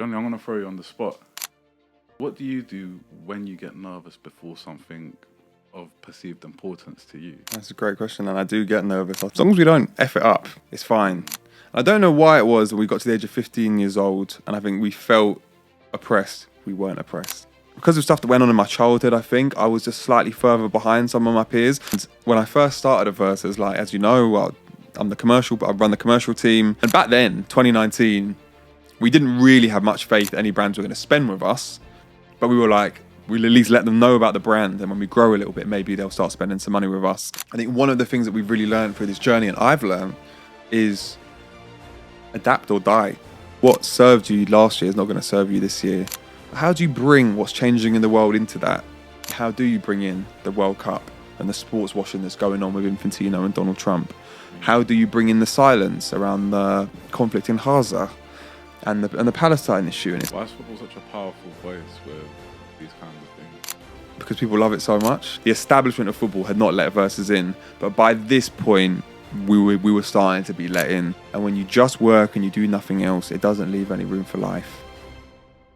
Johnny, I'm going to throw you on the spot. What do you do when you get nervous before something of perceived importance to you? That's a great question, and I do get nervous. As long as we don't F it up, it's fine. I don't know why it was that we got to the age of 15 years old, and I think we felt oppressed. We weren't oppressed. Because of stuff that went on in my childhood, I think, I was just slightly further behind some of my peers. And when I first started at Versus, like, as you know, I run the commercial team. And back then, 2019, we didn't really have much faith that any brands were going to spend with us. But we were like, we'll at least let them know about the brand. And when we grow a little bit, maybe they'll start spending some money with us. I think one of the things that we've really learned through this journey, and I've learned, is adapt or die. What served you last year is not going to serve you this year. How do you bring what's changing in the world into that? How do you bring in the World Cup and the sports washing that's going on with Infantino and Donald Trump? How do you bring in the silence around the conflict in Gaza and the Palestine issue? And Why is football such a powerful voice with these kinds of things? Because people love it so much. The establishment of football had not let Versus in, but by this point, we were starting to be let in. And when you just work and you do nothing else, it doesn't leave any room for life.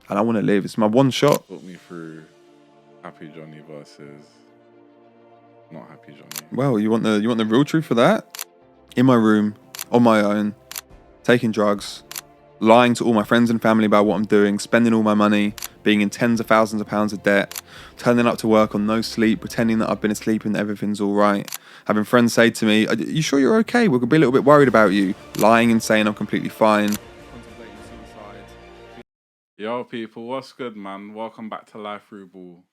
And I want to live. It's my one shot. Put me through Happy Johnny versus not Happy Johnny. Well, you want the real truth for that? In my room, on my own, taking drugs, lying to all my friends and family about what I'm doing, spending all my money, being in tens of thousands of pounds of debt, turning up to work on no sleep, pretending that I've been asleep and that everything's all right. Having friends say to me, "Are you sure you're okay? We're going to be a little bit worried about you." Lying and saying I'm completely fine. Contemplating suicide. Yo, people, what's good, man? Welcome back to Life Through Ball.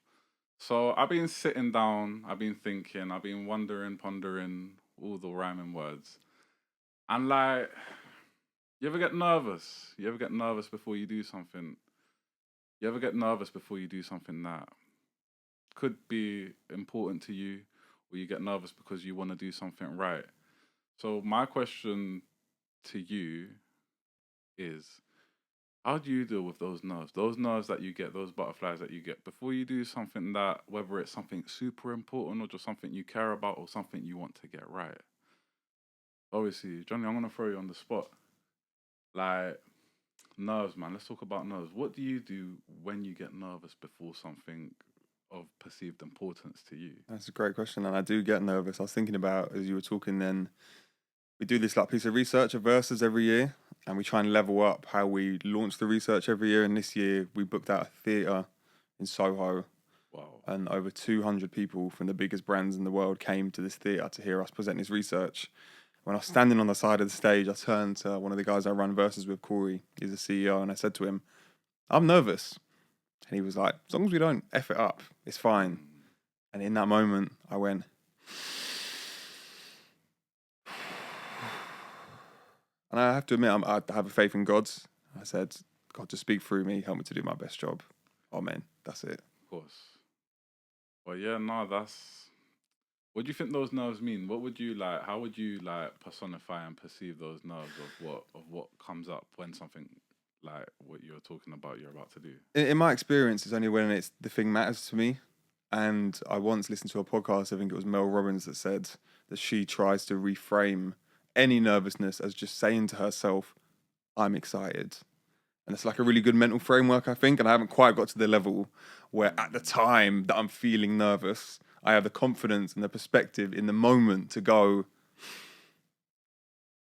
So I've been sitting down, I've been thinking, I've been wondering, pondering all the rhyming words. And like, you ever get nervous? You ever get nervous before you do something? You ever get nervous before you do something that could be important to you, or you get nervous because you want to do something right? So my question to you is, how do you deal with those nerves? Those nerves that you get, those butterflies that you get before you do something that, whether it's something super important or just something you care about or something you want to get right. Obviously, Johnny, I'm going to throw you on the spot. Like, nerves, man. Let's talk about nerves. What do you do when you get nervous before something of perceived importance to you? That's a great question, and I do get nervous. I was thinking about, as you were talking then, we do this like piece of research of Versus every year, and we try and level up how we launch the research every year. And this year we booked out a theatre in Soho. Wow. And over 200 people from the biggest brands in the world came to this theatre to hear us present this research. When I was standing on the side of the stage, I turned to one of the guys I run Versus with, Corey. He's the CEO, and I said to him, "I'm nervous." And he was like, "As long as we don't F it up, it's fine." And in that moment, I went, and I have to admit, I have a faith in God. I said, "God, just speak through me, help me to do my best job. Amen." That's it. Of course. Well, yeah, no, that's... What do you think those nerves mean? What would you like? How would you like personify and perceive those nerves of what comes up when something like what you're talking about you're about to do? In my experience, it's only when the thing matters to me. And I once listened to a podcast, I think it was Mel Robbins, that said that she tries to reframe any nervousness as just saying to herself, "I'm excited." And it's like a really good mental framework, I think. And I haven't quite got to the level where at the time that I'm feeling nervous, I have the confidence and the perspective in the moment to go,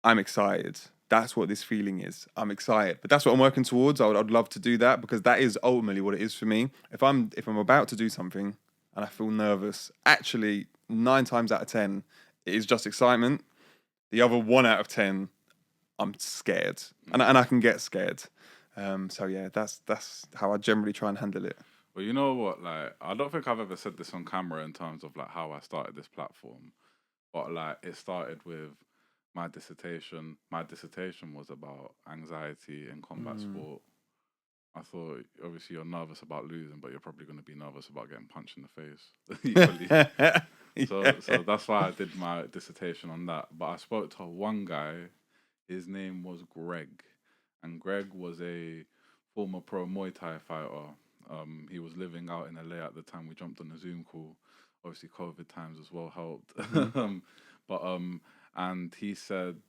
"I'm excited. That's what this feeling is. I'm excited." But that's what I'm working towards. I'd love to do that, because that is ultimately what it is for me. If I'm about to do something and I feel nervous, actually 9 times out of 10, it is just excitement. The other 1 out of 10, I'm scared, and I can get scared. So yeah, that's how I generally try and handle it. Well, you know what? Like, I don't think I've ever said this on camera in terms of like how I started this platform, but like it started with my dissertation. My dissertation was about anxiety in combat sport. I thought, obviously, you're nervous about losing, but you're probably going to be nervous about getting punched in the face equally. So that's why I did my dissertation on that. But I spoke to one guy. His name was Greg, and Greg was a former pro Muay Thai fighter. He was living out in LA at the time. We jumped on a Zoom call. Obviously, COVID times as well helped. And he said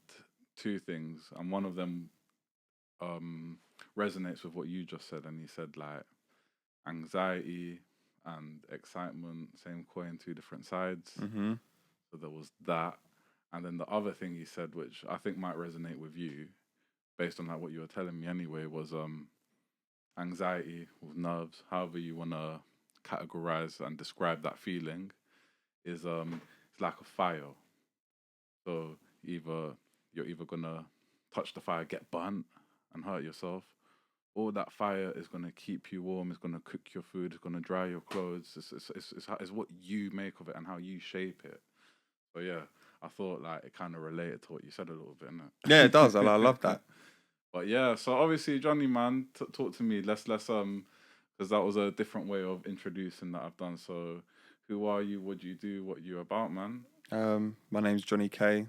2 things, and one of them resonates with what you just said. And he said like anxiety and excitement, same coin, two different sides. Mm-hmm. So there was that. And then the other thing he said, which I think might resonate with you, based on like what you were telling me anyway, was anxiety with nerves, however you wanna categorize and describe that feeling, is it's like a fire. So you're either gonna touch the fire, get burnt, and hurt yourself, or that fire is gonna keep you warm. It's gonna cook your food. It's gonna dry your clothes. It's what you make of it and how you shape it. So yeah, I thought like it kind of related to what you said a little bit, Yeah, it does. innit? I love that. But yeah, so obviously Johnny man, talk to me. Let's because that was a different way of introducing that I've done. So who are you? What do you do? What you about, man? My name's Johnny K.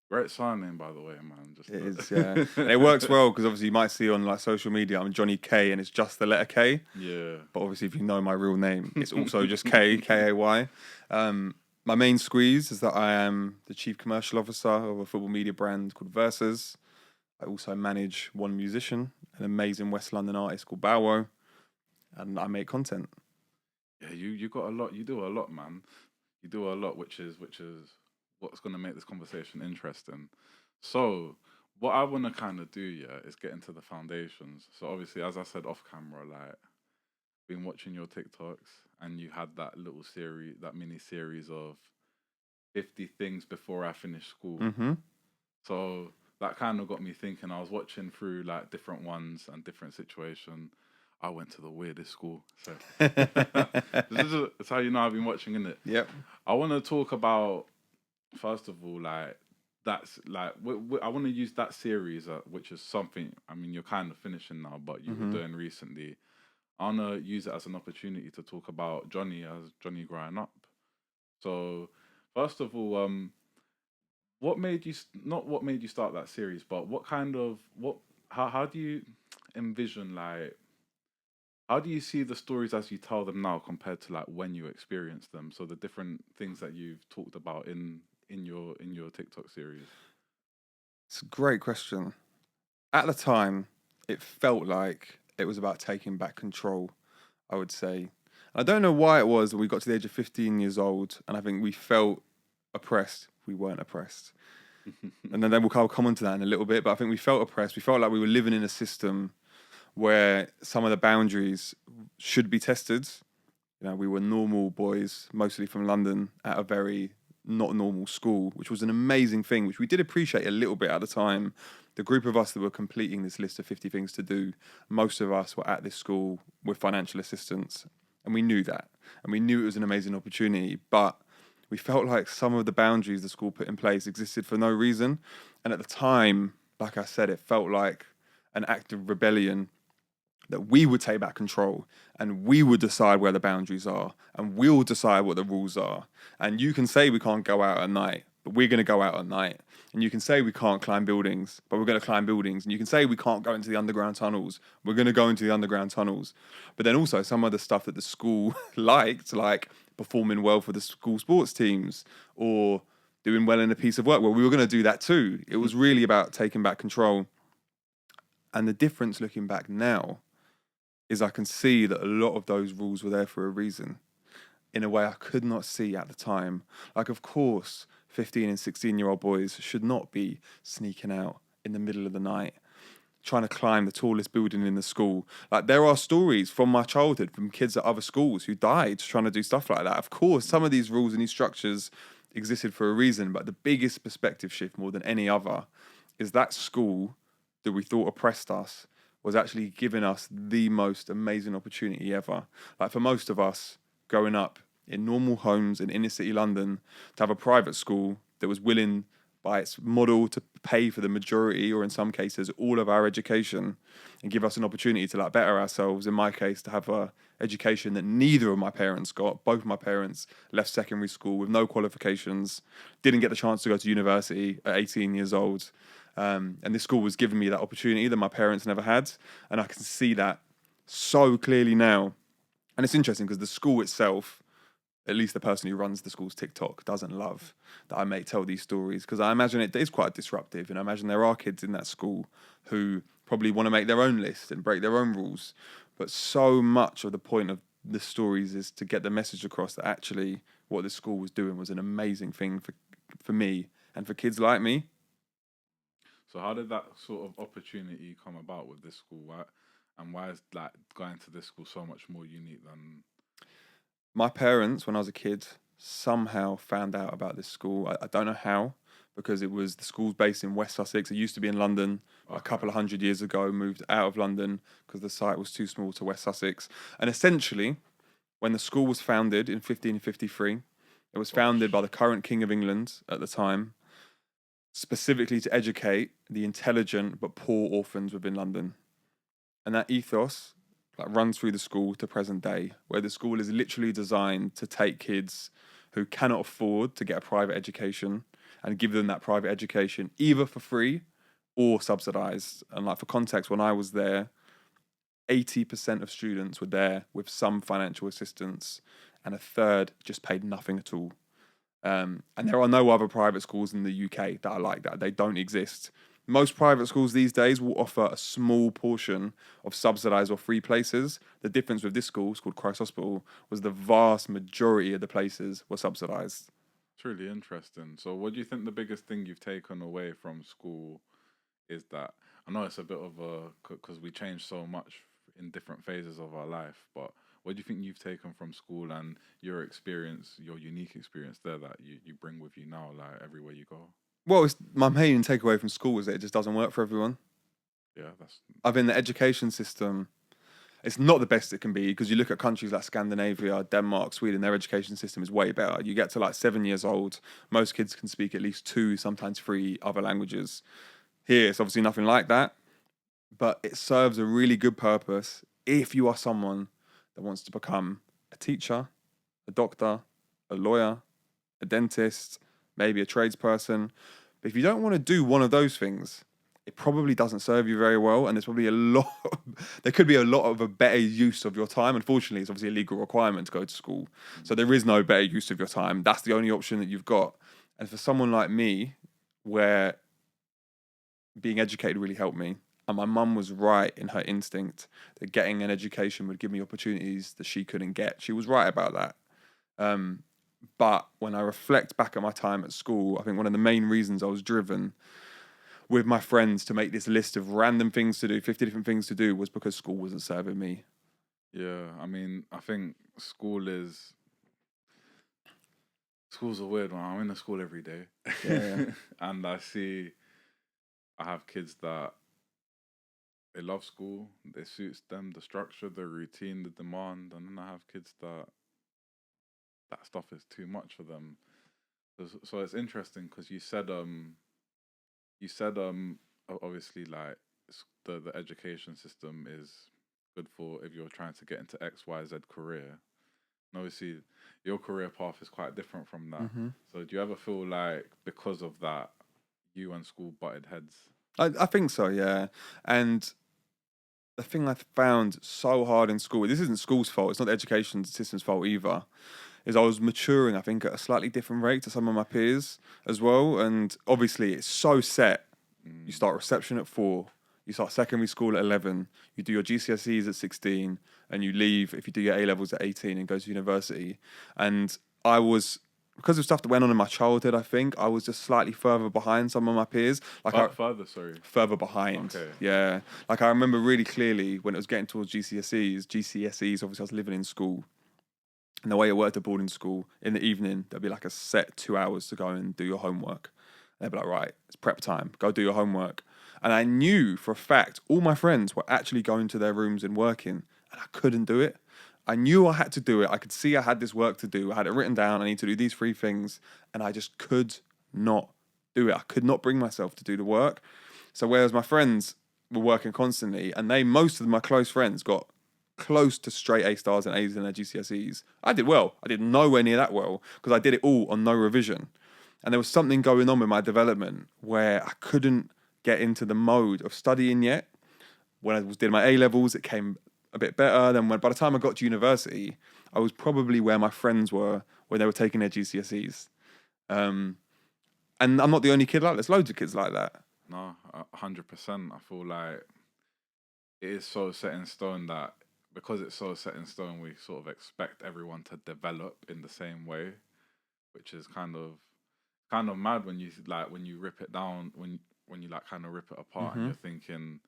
Great surname, by the way, man. Just It is, yeah. And it works well because obviously you might see on like social media I'm Johnny K and it's just the letter K. Yeah. But obviously if you know my real name, it's also just K, K-A-Y. My main squeeze is that I am the chief commercial officer of a football media brand called Versus. I also manage one musician, an amazing West London artist called Bowo, and I make content. Yeah, you got a lot. You do a lot, man. You do a lot, which is what's gonna make this conversation interesting. So, what I want to kind of do, yeah, is get into the foundations. So obviously, as I said off camera, like been watching your TikToks, and you had that little series, that mini series of 50 things before I finished school. Mm-hmm. So that kind of got me thinking. I was watching through like different ones and different situation. I went to the weirdest school. So it's how you know I've been watching, innit? Yep. I want to talk about first of all, like that's like I want to use that series, which is something. I mean, you're kind of finishing now, but you were Mm-hmm. doing recently. I want to use it as an opportunity to talk about Johnny as Johnny growing up. So first of all, what made you not what made you start that series, but what kind of what how do you envision like how do you see the stories as you tell them now compared to like when you experienced them? So the different things that you've talked about in your TikTok series. It's a great question. At the time, it felt like it was about taking back control, I would say. I don't know why it was that we got to the age of 15 years old and I think we felt oppressed. We weren't oppressed. And then I'll come on to that in a little bit, but I think we felt oppressed. We felt like we were living in a system where some of the boundaries should be tested. You know, we were normal boys, mostly from London, at a very not normal school, which was an amazing thing, which we did appreciate a little bit at the time. The group of us that were completing this list of 50 things to do, most of us were at this school with financial assistance, and we knew that. And we knew it was an amazing opportunity, but we felt like some of the boundaries the school put in place existed for no reason. And at the time, like I said, it felt like an act of rebellion that we would take back control and we would decide where the boundaries are and we'll decide what the rules are. And you can say we can't go out at night, but we're going to go out at night. And you can say we can't climb buildings, but we're going to climb buildings. And you can say we can't go into the underground tunnels, we're going to go into the underground tunnels. But then also some of the stuff that the school liked, like performing well for the school sports teams or doing well in a piece of work, well, we were going to do that too. It was really about taking back control. And the difference looking back now is I can see that a lot of those rules were there for a reason in a way I could not see at the time. Like, of course, 15 and 16-year-old boys should not be sneaking out in the middle of the night, trying to climb the tallest building in the school. Like, there are stories from my childhood, from kids at other schools who died trying to do stuff like that. Of course, some of these rules and these structures existed for a reason, but the biggest perspective shift more than any other is that school that we thought oppressed us was actually giving us the most amazing opportunity ever. Like for most of us, growing up in normal homes in inner city London, to have a private school that was willing by its model to pay for the majority, or in some cases, all of our education and give us an opportunity to like better ourselves. In my case, to have a education that neither of my parents got. Both my parents left secondary school with no qualifications, didn't get the chance to go to university at 18 years old. And this school was giving me that opportunity that my parents never had. And I can see that so clearly now. And it's interesting because the school itself, at least the person who runs the school's TikTok, doesn't love that I may tell these stories because I imagine it is quite disruptive. And I imagine there are kids in that school who probably want to make their own list and break their own rules. But so much of the point of the stories is to get the message across that actually what this school was doing was an amazing thing for me and for kids like me. So how did that sort of opportunity come about with this school? Why is like going to this school so much more unique than? My parents, when I was a kid, somehow found out about this school. I don't know how, because the school's based in West Sussex. It used to be in London, but a couple of 100 years ago, moved out of London because the site was too small to West Sussex. And essentially, when the school was founded in 1553, it was founded by the current King of England at the time, specifically to educate the intelligent but poor orphans within London. And that ethos runs through the school to present day, where the school is literally designed to take kids who cannot afford to get a private education and give them that private education either for free or subsidized. And for context, when I was there, 80% of students were there with some financial assistance, and a third just paid nothing at all. And there are no other private schools in the UK that are like that. They don't exist. Most private schools these days will offer a small portion of subsidised or free places. The difference with this school, it's called Christ Hospital, was the vast majority of the places were subsidised. It's really interesting. So what do you think the biggest thing you've taken away from school is? That I know it's a bit of because we change so much in different phases of our life, but what do you think you've taken from school and your experience, your unique experience there that you bring with you now, like everywhere you go? Well, my main takeaway from school is that it just doesn't work for everyone. Yeah, the education system, it's not the best it can be, because you look at countries like Scandinavia, Denmark, Sweden, their education system is way better. You get to 7 years old, most kids can speak at least 2, sometimes 3 other languages. Here, it's obviously nothing like that, but it serves a really good purpose if you are someone that wants to become a teacher, a doctor, a lawyer, a dentist, maybe a tradesperson. But if you don't want to do one of those things, it probably doesn't serve you very well, and there's probably there could be a lot of a better use of your time. Unfortunately, it's obviously a legal requirement to go to school, so there is no better use of your time. That's the only option that you've got. And for someone like me, where being educated really helped me, and my mum was right in her instinct that getting an education would give me opportunities that she couldn't get. She was right about that. But when I reflect back at my time at school, I think one of the main reasons I was driven with my friends to make this list of random things to do, 50 different things to do, was because school wasn't serving me. Yeah, I mean, I think school's a weird one. I'm in a school every day. Yeah. And I have kids that they love school, it suits them, the structure, the routine, the demand, and then I have kids that stuff is too much for them. So it's interesting because you said obviously like the education system is good for if you're trying to get into XYZ career. And obviously your career path is quite different from that. Mm-hmm. So do you ever feel like because of that you and school butted heads? I think so, yeah. And the thing I found so hard in school, this isn't school's fault, it's not the education system's fault either, is I was maturing, I think, at a slightly different rate to some of my peers as well. And obviously it's so set. You start reception at 4, you start secondary school at 11, you do your GCSEs at 16, and you leave if you do your A-levels at 18 and go to university. And I was, because of stuff that went on in my childhood, I think, I was just slightly further behind some of my peers. Further behind. Okay. Yeah. I remember really clearly when it was getting towards GCSEs, obviously I was living in school. And the way it worked at boarding school, in the evening, there'd be a set 2 hours to go and do your homework. They'd be like, right, it's prep time, go do your homework. And I knew for a fact all my friends were actually going to their rooms and working, and I couldn't do it. I knew I had to do it. I could see I had this work to do. I had it written down. I need to do these 3 things, and I just could not do it. I could not bring myself to do the work. So whereas my friends were working constantly, and most of my close friends got close to straight A stars and A's in their GCSEs, I did well. I did nowhere near that well because I did it all on no revision. And there was something going on with my development where I couldn't get into the mode of studying yet. When I did my A-levels, it came a bit better. Then by the time I got to university, I was probably where my friends were when they were taking their GCSEs. And I'm not the only kid like that. There's loads of kids like that. No, 100%. I feel like it is so set in stone that because it's so set in stone, we sort of expect everyone to develop in the same way, which is kind of mad when you like when you rip it down when you like kind of rip it apart and Mm-hmm. you're thinking,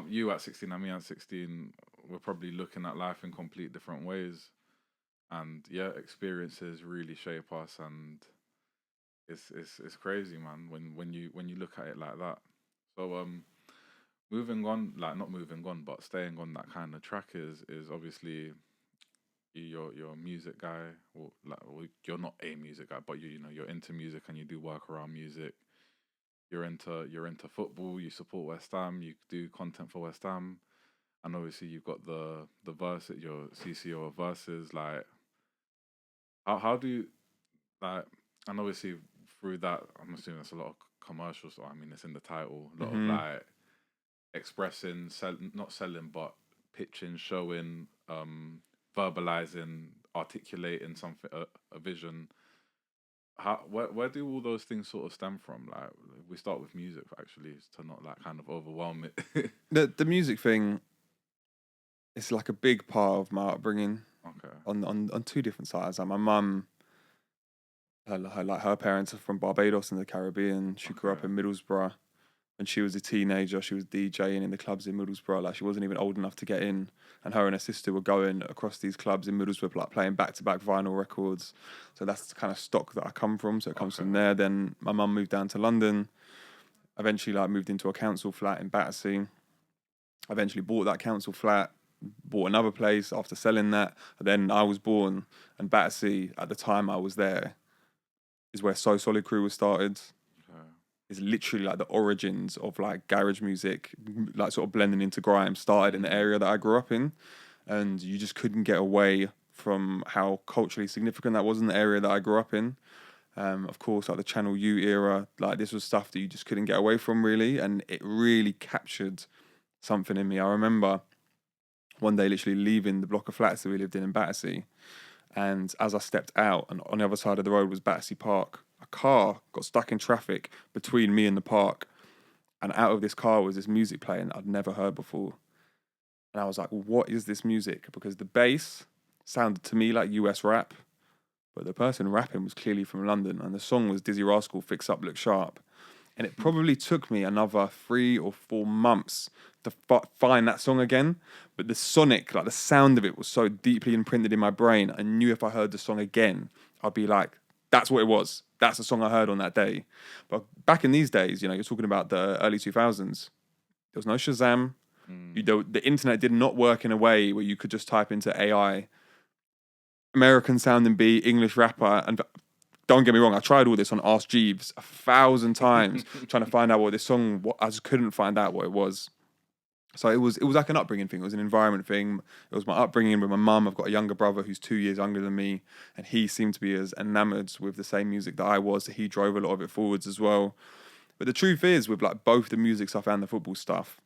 you at 16 and me at 16, we're probably looking at life in complete different ways, and yeah, experiences really shape us, and it's crazy, man, when you look at it like that. So moving on, like not moving on, but staying on that kind of track is obviously you're a music guy, or like well, you're not a music guy, but you know you're into music and you do work around music. You're into football. You support West Ham. You do content for West Ham, and obviously you've got the verse at your CCO of verses. Like how do you like? And obviously through that, I'm assuming there's a lot of commercials. So I mean, it's in the title. A lot of Mm-hmm. like expressing, not selling, but pitching, showing, verbalizing, articulating something, a vision. How where do all those things sort of stem from? Like we start with music actually to not like kind of overwhelm it. The music thing is like a big part of my upbringing Okay. on two different sides. Like my mum, her parents are from Barbados in the Caribbean. She grew up Okay. in Middlesbrough. When she was a teenager, she was DJing in the clubs in Middlesbrough. Like she wasn't even old enough to get in, and her and her sister were going across these clubs in Middlesbrough, like playing back-to-back vinyl records. So that's the kind of stock that I come from. So it comes from Okay. there. Then my mum moved down to London. Eventually, like moved into a council flat in Battersea. Eventually bought that council flat. Bought another place after selling that. And then I was born, and Battersea at the time I was there is where So Solid Crew was started. Okay. Is literally like the origins of like garage music, like sort of blending into grime, started in the Mm. area that I grew up in, and you just couldn't get away from how culturally significant that was in the area that I grew up in. Of course, like the Channel U era, like this was stuff that you just couldn't get away from really, and it really captured something in me. I remember one day literally leaving the block of flats that we lived in Battersea, and as I stepped out, and on the other side of the road was Battersea Park, a car got stuck in traffic between me and the park. And out of this car was this music playing I'd never heard before. And I was like, what is this music? Because the bass sounded to me like US rap, but the person rapping was clearly from London. And the song was Dizzy Rascal, Fix Up, Look Sharp. And it probably took me another 3 or 4 months to find that song again. But the sonic, like the sound of it was so deeply imprinted in my brain. I knew if I heard the song again, I'd be like, that's what it was. That's the song I heard on that day. But back in these days, you're talking about the early 2000s. There was no Shazam. Mm. The internet did not work in a way where you could just type into AI, American sounding beat, English rapper, and don't get me wrong, I tried all this on Ask Jeeves 1,000 times trying to find out what this song. I just couldn't find out what it was. So it was like an upbringing thing. It was an environment thing. It was my upbringing with my mum. I've got a younger brother who's 2 years younger than me, and he seemed to be as enamored with the same music that I was. So he drove a lot of it forwards as well. But the truth is, with like both the music stuff and the football stuff,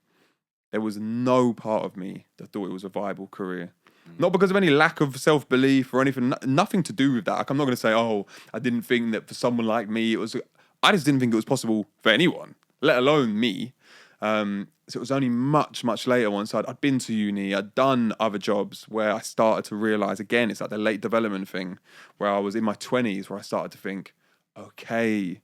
there was no part of me that thought it was a viable career. Not Mm. because of any lack of self belief or anything, nothing to do with that. Like, I'm not going to say, oh, I didn't think that for someone like me, it was, I just didn't think it was possible for anyone, let alone me. So it was only much, much later once I'd been to uni, I'd done other jobs where I started to realize again, it's like the late development thing where I was in my 20s where I started to think, okay,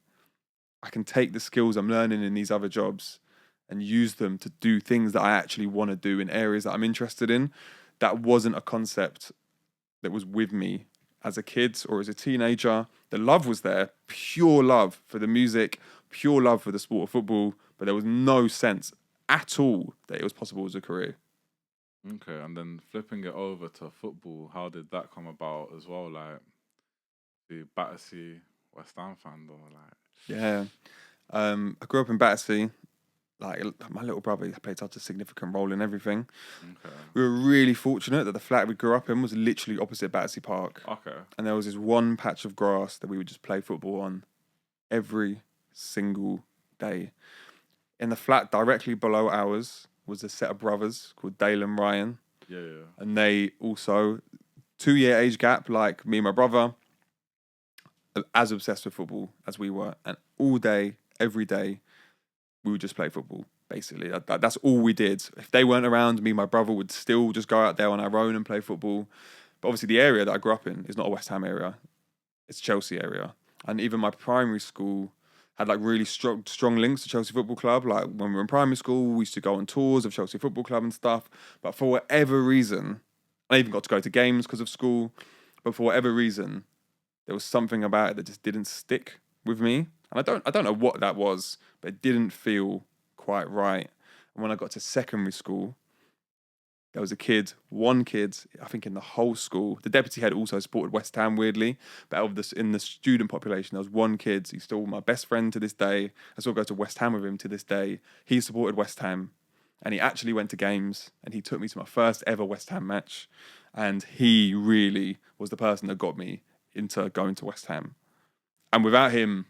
I can take the skills I'm learning in these other jobs and use them to do things that I actually want to do in areas that I'm interested in. That wasn't a concept that was with me as a kid or as a teenager. The love was there, pure love for the music, pure love for the sport of football, but there was no sense at all that it was possible as a career. Okay, and then flipping it over to football, how did that come about as well? Like the Battersea West Ham fan, though. Like, Yeah. I grew up in Battersea. Like my little brother played such a significant role in everything. okay, We were really fortunate that the flat we grew up in was literally opposite Battersea Park. okay, And there was this one patch of grass that we would just play football on every single day. In the flat directly below ours was a set of brothers called Dale and Ryan. yeah, yeah. And they also, 2 year age gap, like me and my brother, as obsessed with football as we were. And all day, every day, we would just play football. Basically, that's all we did. If they weren't around, me and my brother would still just go out there on our own and play football. But obviously, the area that I grew up in is not a West Ham area; it's Chelsea area. And even my primary school had like really strong links to Chelsea Football Club. Like when we were in primary school, we used to go on tours of Chelsea Football Club and stuff. But for whatever reason, I even got to go to games because of school. But for whatever reason, there was something about it that just didn't stick with me. And I don't know what that was, but it didn't feel quite right. And when I got to secondary school, there was one kid, I think in the whole school. The deputy head also supported West Ham, weirdly. But out of this, in the student population, there was one kid. He's still my best friend to this day. I still go to West Ham with him to this day. He supported West Ham, and he actually went to games, and he took me to my first ever West Ham match. And he really was the person that got me into going to West Ham. And without him,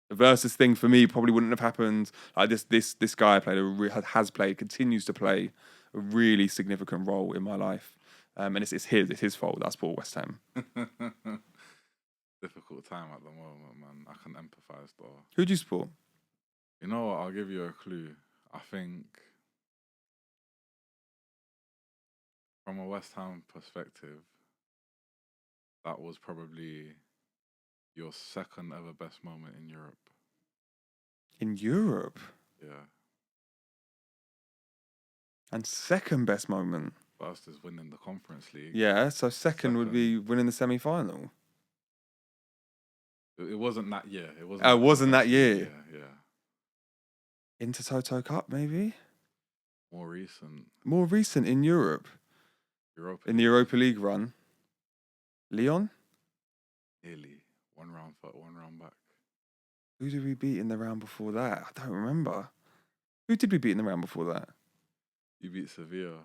the versus thing for me probably wouldn't have happened. Like this guy continues to play a really significant role in my life, and it's his fault that I support West Ham. Difficult time at the moment, man. I can empathise though. Who do you support? You know what? I'll give you a clue. I think from a West Ham perspective, that was probably your second ever best moment in Europe. In Europe? Yeah. And second best moment? First is winning the Conference League. Yeah, so second would be winning the semi-final. It wasn't that year. It wasn't that year? Yeah. Intertoto Cup, maybe? More recent. More recent in Europe? In the Europa League run? Lyon? Nearly. One round back. Who did we beat in the round before that? I don't remember. Who did we beat in the round before that? You beat Sevilla.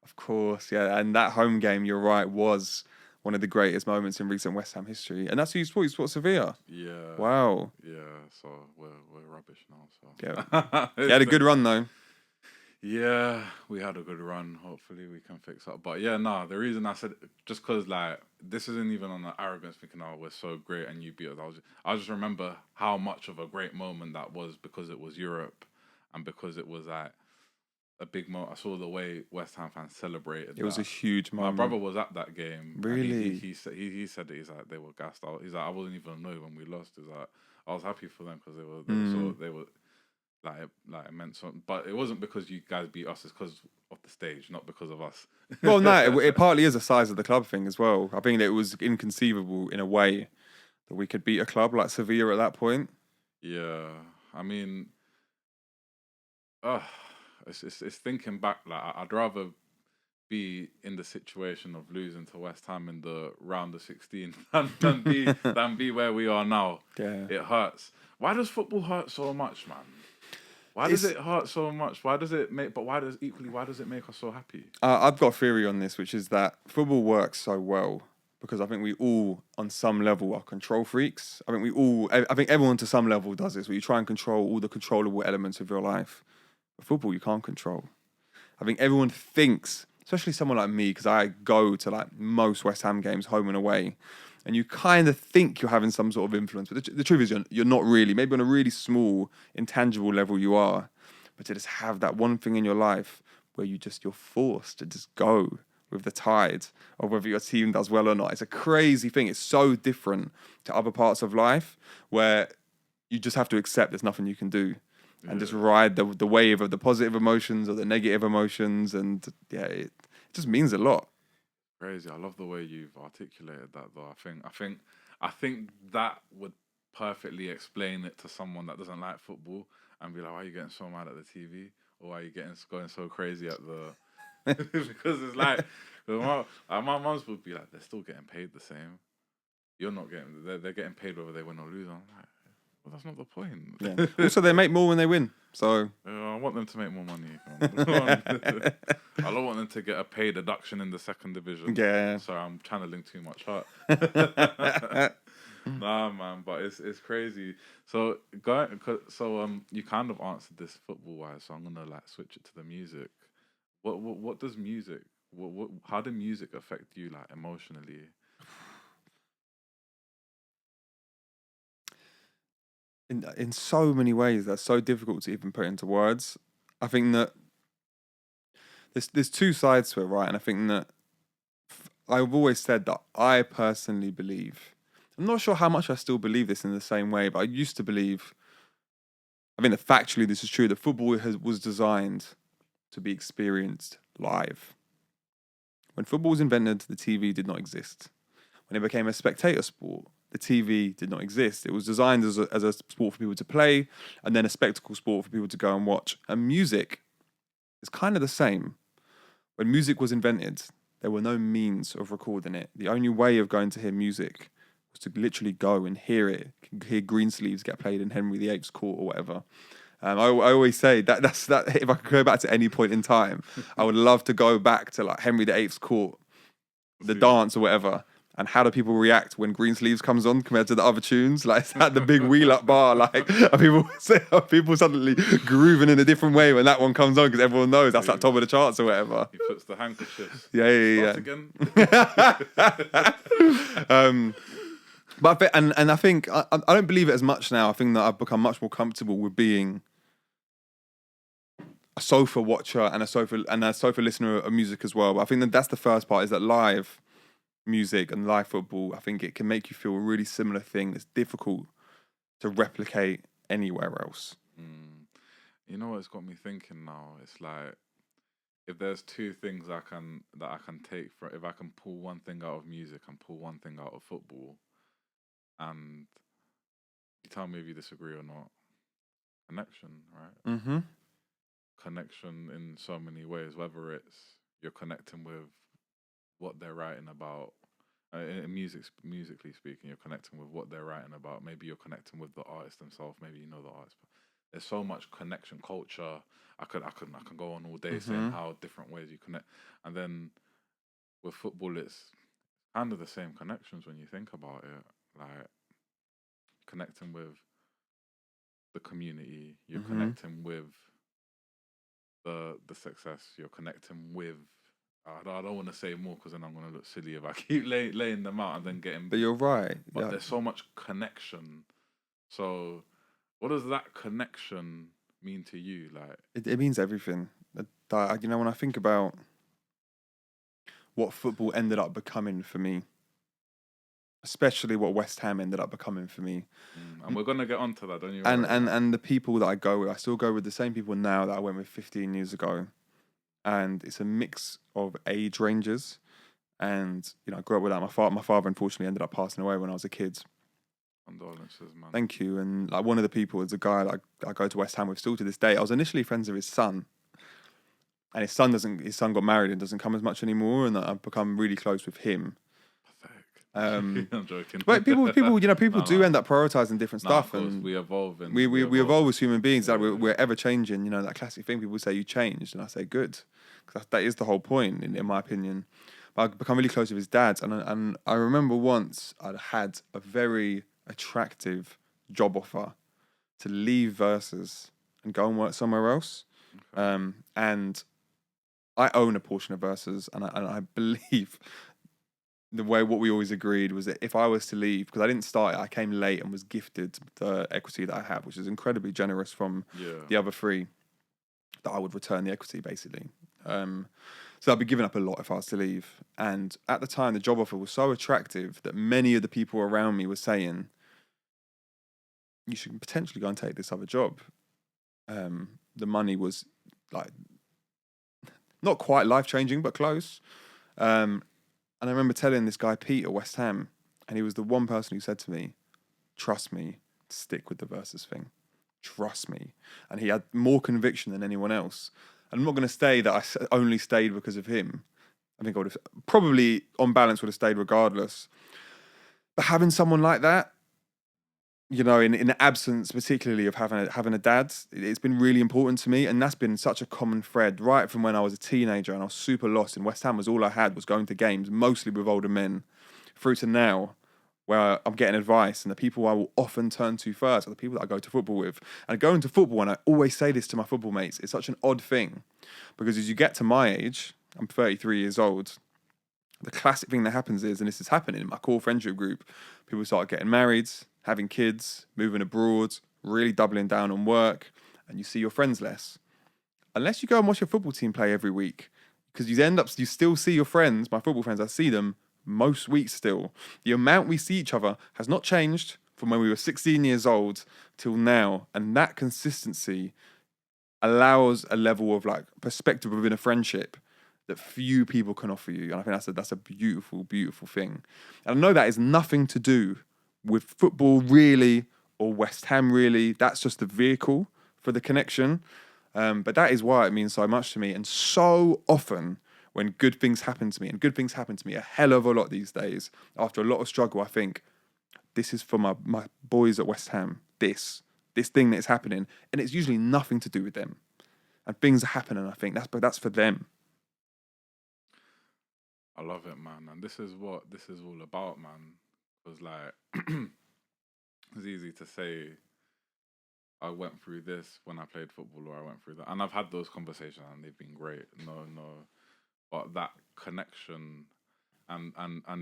Of course, yeah. And that home game, you're right, was one of the greatest moments in recent West Ham history. And that's who you support. You support Sevilla. Yeah. Wow. Yeah. So we're rubbish now. So yeah, you had a good run though. Yeah, we had a good run. Hopefully we can fix up. But yeah, no, the reason I said just because like this isn't even on the arrogance thinking, oh, we're so great and you beat us. I just remember how much of a great moment that was because it was Europe and because it was like a big moment. I saw the way West Ham fans celebrated. It was a huge moment. My brother was at that game. Really? He said that he's like they were gassed out. He's like I wasn't even annoyed when we lost. He's like I was happy for them because they were like it meant something. But it wasn't because you guys beat us. It's because of the stage, not because of us. Well, no, it partly is a size of the club thing as well. I think that it was inconceivable in a way that we could beat a club like Sevilla at that point. Yeah, I mean, it's thinking back. Like I'd rather be in the situation of losing to West Ham in the round of 16 than be where we are now. Yeah, it hurts. Why does football hurt so much, man? Why does it hurt so much? Why does it make us so happy? I've got a theory on this, which is that football works so well because I think we all, on some level, are control freaks. I think everyone to some level does this, where you try and control all the controllable elements of your life. But football, you can't control. I think everyone thinks, especially someone like me, because I go to like most West Ham games, home and away, and you kind of think you're having some sort of influence. But the truth is you're not really. Maybe on a really small, intangible level you are. But to just have that one thing in your life where you're forced to just go with the tide of whether your team does well or not. It's a crazy thing. It's so different to other parts of life where you just have to accept there's nothing you can do. And just ride the wave of the positive emotions or the negative emotions. And yeah, it just means a lot. Crazy. I love the way you've articulated that though. I think that would perfectly explain it to someone that doesn't like football and be like, why are you getting so mad at the TV? Or why are you going so crazy at the because it's like my mums would be like, they're still getting paid the same. You're not getting they're getting paid whether they win or lose. I'm like, well, that's not the point. Yeah. Also, they make more when they win. So I want them to make more money. I don't want them to get a pay deduction in the second division. Yeah. Sorry, I'm channeling too much heart. Nah, man, but it's crazy. So you kind of answered this football wise. So I'm gonna like switch it to the music. What does music? How did music affect you like emotionally? In so many ways, that's so difficult to even put into words. I think that there's two sides to it, right? And I think that I've always said that I personally believe. I'm not sure how much I still believe this in the same way, but I used to believe. I think that factually this is true. That football was designed to be experienced live. When football was invented, the TV did not exist. When it became a spectator sport, the TV did not exist. It was designed as a sport for people to play, and then a spectacle sport for people to go and watch. And music is kind of the same. When music was invented, there were no means of recording it. The only way of going to hear music was to literally go and hear it, hear Greensleeves get played in Henry VIII's court or whatever. I always say that's that. If I could go back to any point in time, I would love to go back to like Henry VIII's court, the dance or whatever. And how do people react when Greensleeves comes on compared to the other tunes? Like, is that the big wheel up bar? Like, are people suddenly grooving in a different way when that one comes on because everyone knows that's at top of the charts or whatever? He puts the handkerchiefs. Yeah. Again. But I think I don't believe it as much now. I think that I've become much more comfortable with being a sofa watcher and a sofa listener of music as well. But I think that that's the first part, is that live music and live football, I think it can make you feel a really similar thing that's difficult to replicate anywhere else. You know what's got me thinking now? It's like, if there's two things that I can take from, if I can pull one thing out of music and pull one thing out of football, and you tell me if you disagree or not. Connection, right? Mm-hmm. Connection in so many ways, whether it's you're connecting with what they're writing about, musically speaking, you're connecting with what they're writing about. Maybe you're connecting with the artist themselves. Maybe you know the artist. But there's so much connection culture. I can go on all day saying how different ways you connect. And then with football, it's kind of the same connections when you think about it. Like, connecting with the community, you're connecting with the success, you're connecting with. I don't want to say more because then I'm going to look silly if I keep laying them out and then getting. But you're right. But there's so much connection. So, what does that connection mean to you? Like, it means everything. You know, when I think about what football ended up becoming for me, especially what West Ham ended up becoming for me, and we're gonna get onto that, don't you? And the people that I go with, I still go with the same people now that I went with 15 years ago. And it's a mix of age ranges. And, you know, I grew up with that. My father unfortunately ended up passing away when I was a kid. Condolences, man. Thank you. And like, one of the people is a guy that I go to West Ham with still to this day. I was initially friends with his son. And his son got married and doesn't come as much anymore. And I've become really close with him. I'm joking. But people do end up prioritizing different stuff, and we evolve. And we evolve as human beings. That we're ever changing. You know, that classic thing. People say you changed, and I say good, because that is the whole point, in my opinion. But I've become really close with his dad, and I remember once I'd had a very attractive job offer to leave Versus and go and work somewhere else. Okay. And I own a portion of Versus, and I believe. What we always agreed was that if I was to leave, because I didn't start it, I came late and was gifted the equity that I have, which is incredibly generous from the other three, that I would return the equity, basically. So I'd be giving up a lot if I was to leave. And at the time, the job offer was so attractive that many of the people around me were saying, you should potentially go and take this other job. The money was like not quite life-changing, but close. And I remember telling this guy, Pete, at West Ham, and he was the one person who said to me, trust me, stick with the Versus thing. Trust me. And he had more conviction than anyone else. And I'm not going to say that I only stayed because of him. I think I would have probably, on balance, would have stayed regardless. But having someone like that, you know, in the absence particularly of having a dad, it's been really important to me. And that's been such a common thread right from when I was a teenager and I was super lost. And West Ham was all I had, was going to games, mostly with older men, through to now, where I'm getting advice. And the people I will often turn to first are the people that I go to football with. And going to football, and I always say this to my football mates, it's such an odd thing. Because as you get to my age, I'm 33 years old, the classic thing that happens is, and this is happening in my core friendship group, people start getting married, having kids, moving abroad, really doubling down on work, and you see your friends less. unless you go and watch your football team play every week, because you still see your friends, my football friends, I see them most weeks still. The amount we see each other has not changed from when we were 16 years old till now. And that consistency allows a level of like perspective within a friendship that few people can offer you. And I think that's a beautiful, beautiful thing. And I know that is nothing to do with football really or West Ham really. That's just the vehicle for the connection. But that is why it means so much to me. And so often when good things happen to me, and good things happen to me a hell of a lot these days, after a lot of struggle, I think, this is for my boys at West Ham. This thing that's happening. And it's usually nothing to do with them. And things are happening, I think, that's for them. I love it, man. And this is what this is all about, man. Because, like, it's easy to say, I went through this when I played football, or I went through that. And I've had those conversations and they've been great. No. But that connection and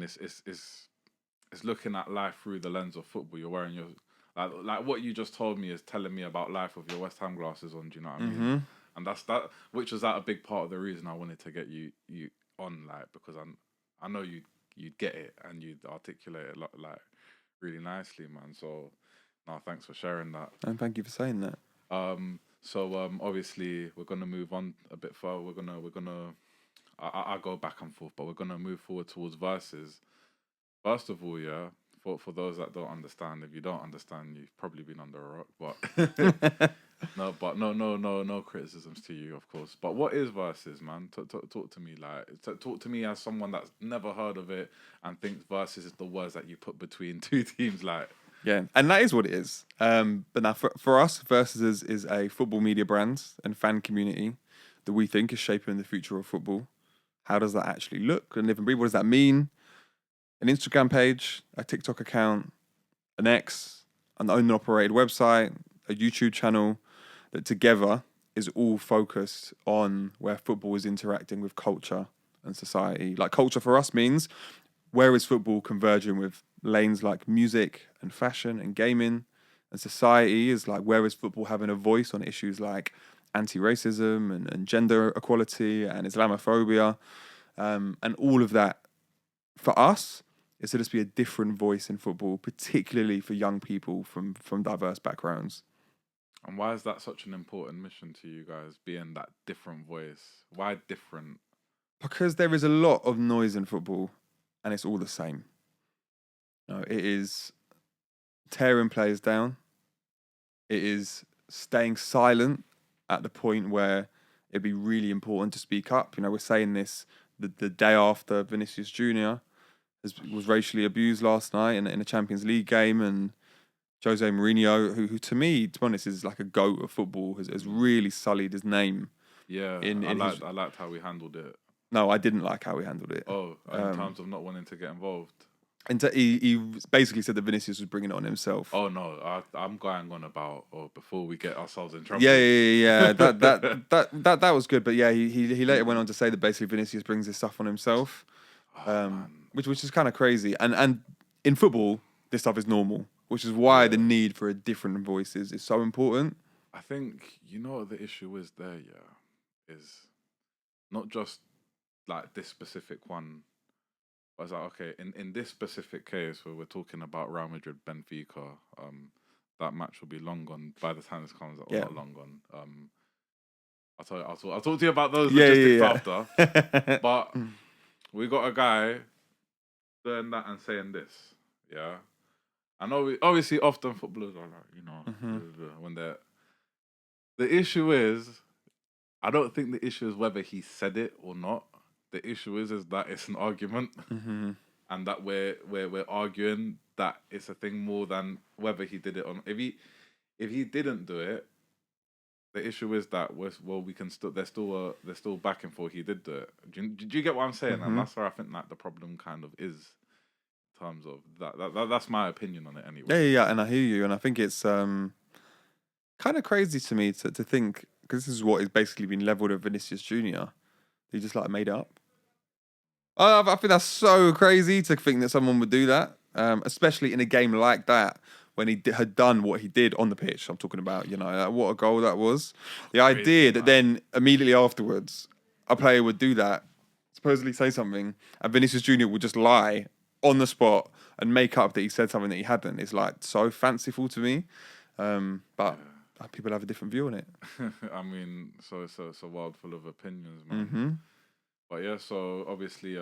it's looking at life through the lens of football. You're wearing your like what you just told me is telling me about life with your West Ham glasses on. Do you know what I mean? And that's that, which was that a big part of the reason I wanted to get you on, like, because I know you'd get it and you'd articulate it like really nicely, man. So, no, thanks for sharing that. And thank you for saying that. So obviously we're gonna move on a bit further. We're gonna I go back and forth, but we're gonna move forward towards verses. First of all, yeah, for those that don't understand, if you don't understand, you've probably been under a rock. But no criticisms to you, of course. But what is verses, man? Talk to me, like, talk to me as someone that's never heard of it and thinks verses is the words that you put between two teams, like. Yeah, and that is what it is. But now for us, Versus is a football media brand and fan community that we think is shaping the future of football. How does that actually look and live and breathe? What does that mean? An Instagram page, a TikTok account, an X, an owned and operated website, a YouTube channel that together is all focused on where football is interacting with culture and society. Like, culture for us means, where is football converging with lanes like music and fashion and gaming? And society is like, where is football having a voice on issues like anti-racism and gender equality and Islamophobia? And all of that, for us, is to just be a different voice in football, particularly for young people from diverse backgrounds. And why is that such an important mission to you guys, being that different voice? Why different? Because there is a lot of noise in football, and it's all the same. No, it is tearing players down. It is staying silent at the point where it'd be really important to speak up. You know, we're saying this the day after Vinicius Jr. was racially abused last night in a Champions League game, and Jose Mourinho, who to me, to be honest, is like a GOAT of football, has really sullied his name. Yeah, I liked how we handled it. No, I didn't like how we handled it. Oh, in terms of not wanting to get involved. And he basically said that Vinicius was bringing it on himself. Oh no, I'm going on about before we get ourselves in trouble. Yeah. that was good, but yeah, he later went on to say that basically Vinicius brings his stuff on himself, which is kind of crazy. And in football, this stuff is normal, which is why the need for a different voice is so important. I think you know what the issue is there, is not just like this specific one. I was like, okay, in this specific case where we're talking about Real Madrid Benfica, that match will be long gone by the time this comes out. Not long gone. I'll talk to you about those logistics after. But we got a guy doing that and saying this, yeah. And obviously, often footballers are like, you know, when they're. The issue is, I don't think the issue is whether he said it or not. The issue is that it's an argument, and that we're arguing that it's a thing more than whether he did it or not. If he didn't do it, the issue is that we can still they're still backing for he did do it. Do you get what I'm saying? And that's where I think that the problem kind of is in terms of that. That's my opinion on it anyway. Yeah, and I hear you, and I think it's kind of crazy to me to think, because this is what is basically been levelled at Vinicius Jr. He just like made it up. I think that's so crazy to think that someone would do that, especially in a game like that, when he had done what he did on the pitch. I'm talking about, what a goal that was. The Crazy, idea that man. then immediately afterwards, a player would do that, supposedly say something, and Vinicius Junior would just lie on the spot and make up that he said something that he hadn't. It's like so fanciful to me. But people have a different view on it. I mean, so it's a world full of opinions, man. Mm-hmm. But yeah, so obviously,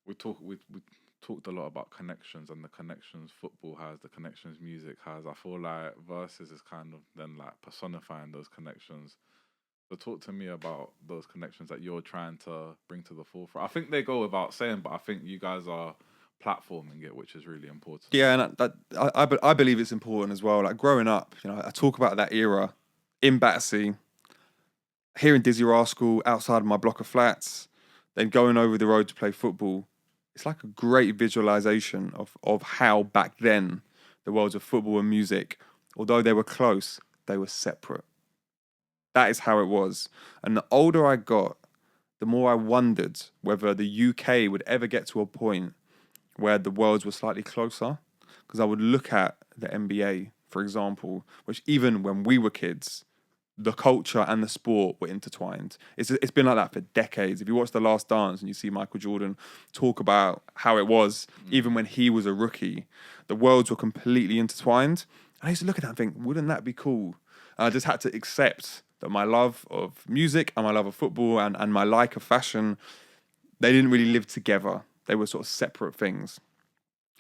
we talked a lot about connections and the connections football has, the connections music has. I feel like Versus is kind of then like personifying those connections. So talk to me about those connections that you're trying to bring to the forefront. I think they go without saying, but I think you guys are platforming it, which is really important. Yeah, and I believe it's important as well. Like growing up, I talk about that era in Battersea, hearing Dizzy Rascal outside of my block of flats, then going over the road to play football. It's like a great visualization of how back then the worlds of football and music, although they were close, they were separate. That is how it was. And the older I got, the more I wondered whether the UK would ever get to a point where the worlds were slightly closer. Because I would look at the NBA, for example, which even when we were kids, the culture and the sport were intertwined. It's been like that for decades. If you watch The Last Dance and you see Michael Jordan talk about how it was, even when he was a rookie, the worlds were completely intertwined. And I used to look at that and think, wouldn't that be cool? And I just had to accept that my love of music and my love of football and my like of fashion, they didn't really live together. They were sort of separate things.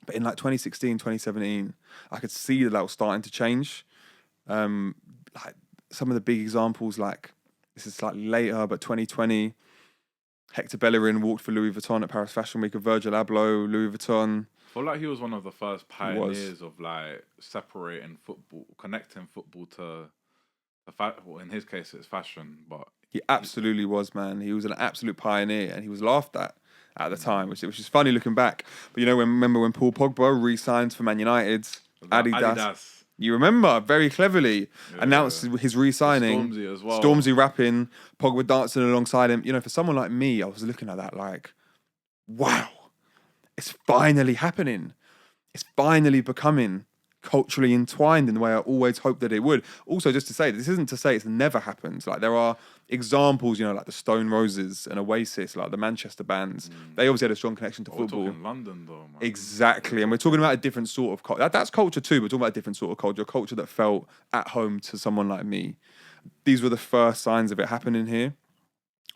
But in like 2016, 2017, I could see that was starting to change. Like some of the big examples, like this is slightly later, but 2020, Hector Bellerin walked for Louis Vuitton at Paris Fashion Week. Virgil Abloh, Louis Vuitton. I feel like he was one of the first pioneers of like separating football, connecting football to well, in his case, it's fashion, but He absolutely was, man. He was an absolute pioneer, and he was laughed at the time, which is funny looking back. But remember when Paul Pogba re-signed for Man United, Adidas. You remember very cleverly announced his re-signing. Stormzy as well. Stormzy rapping, Pogba dancing alongside him. For someone like me, I was looking at that like, wow, it's finally happening. It's finally becoming culturally entwined in the way I always hoped that it would. Also, just to say, this isn't to say it's never happened. Like there are examples, like the Stone Roses and Oasis, like the Manchester bands. They obviously had a strong connection to football. We're talking London though, man. Exactly. And we're talking about a different sort of culture. That's culture too. We're talking about a different sort of culture, a culture that felt at home to someone like me. These were the first signs of it happening here.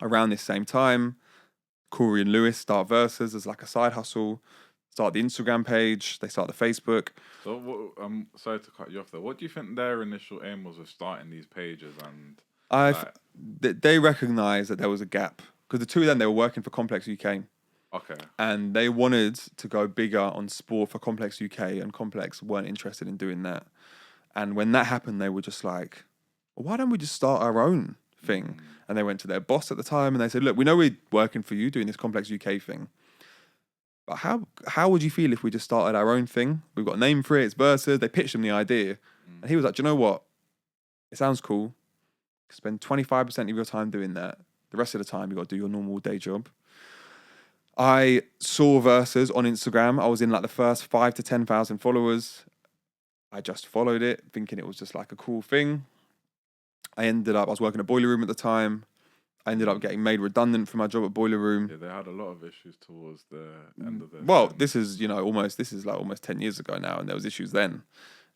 Around this same time, Corey and Lewis start Versus as like a side hustle. Start the Instagram page. They start the Facebook. So, sorry to cut you off there. What do you think their initial aim was with starting these pages? They recognised that there was a gap because the two of them, they were working for Complex UK. Okay. And they wanted to go bigger on sport for Complex UK, and Complex weren't interested in doing that. And when that happened, they were just like, well, why don't we just start our own thing? And they went to their boss at the time and they said, look, we know we're working for you doing this Complex UK thing. But how would you feel if we just started our own thing? We've got a name for it, it's Versus. They pitched him the idea. And he was like, do you know what? It sounds cool. Spend 25% of your time doing that. The rest of the time, you've got to do your normal day job. I saw Versus on Instagram. I was in like the first 5,000 to 10,000 followers. I just followed it, thinking it was just like a cool thing. I was working at Boiler Room at the time. I ended up getting made redundant from my job at Boiler Room. Yeah, they had a lot of issues towards the end of their this is almost 10 years ago now, and there was issues then.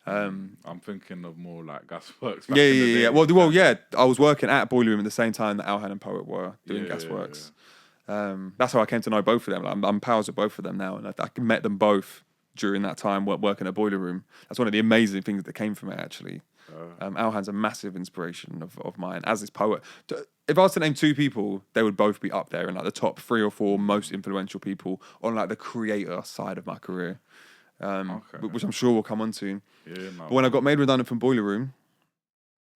I'm thinking of more like Gasworks. Yeah. Well, yeah. I was working at Boiler Room at the same time that Alhan and Poet were doing Gasworks. That's how I came to know both of them. Like, I'm pals with both of them now, and I met them both during that time working at Boiler Room. That's one of the amazing things that came from it, actually. Alhan's a massive inspiration of mine, as is Poet. If I was to name two people, they would both be up there in like the top 3 or 4 most influential people on like the creator side of my career, which I'm sure we'll come on to. But when I got made redundant from Boiler Room,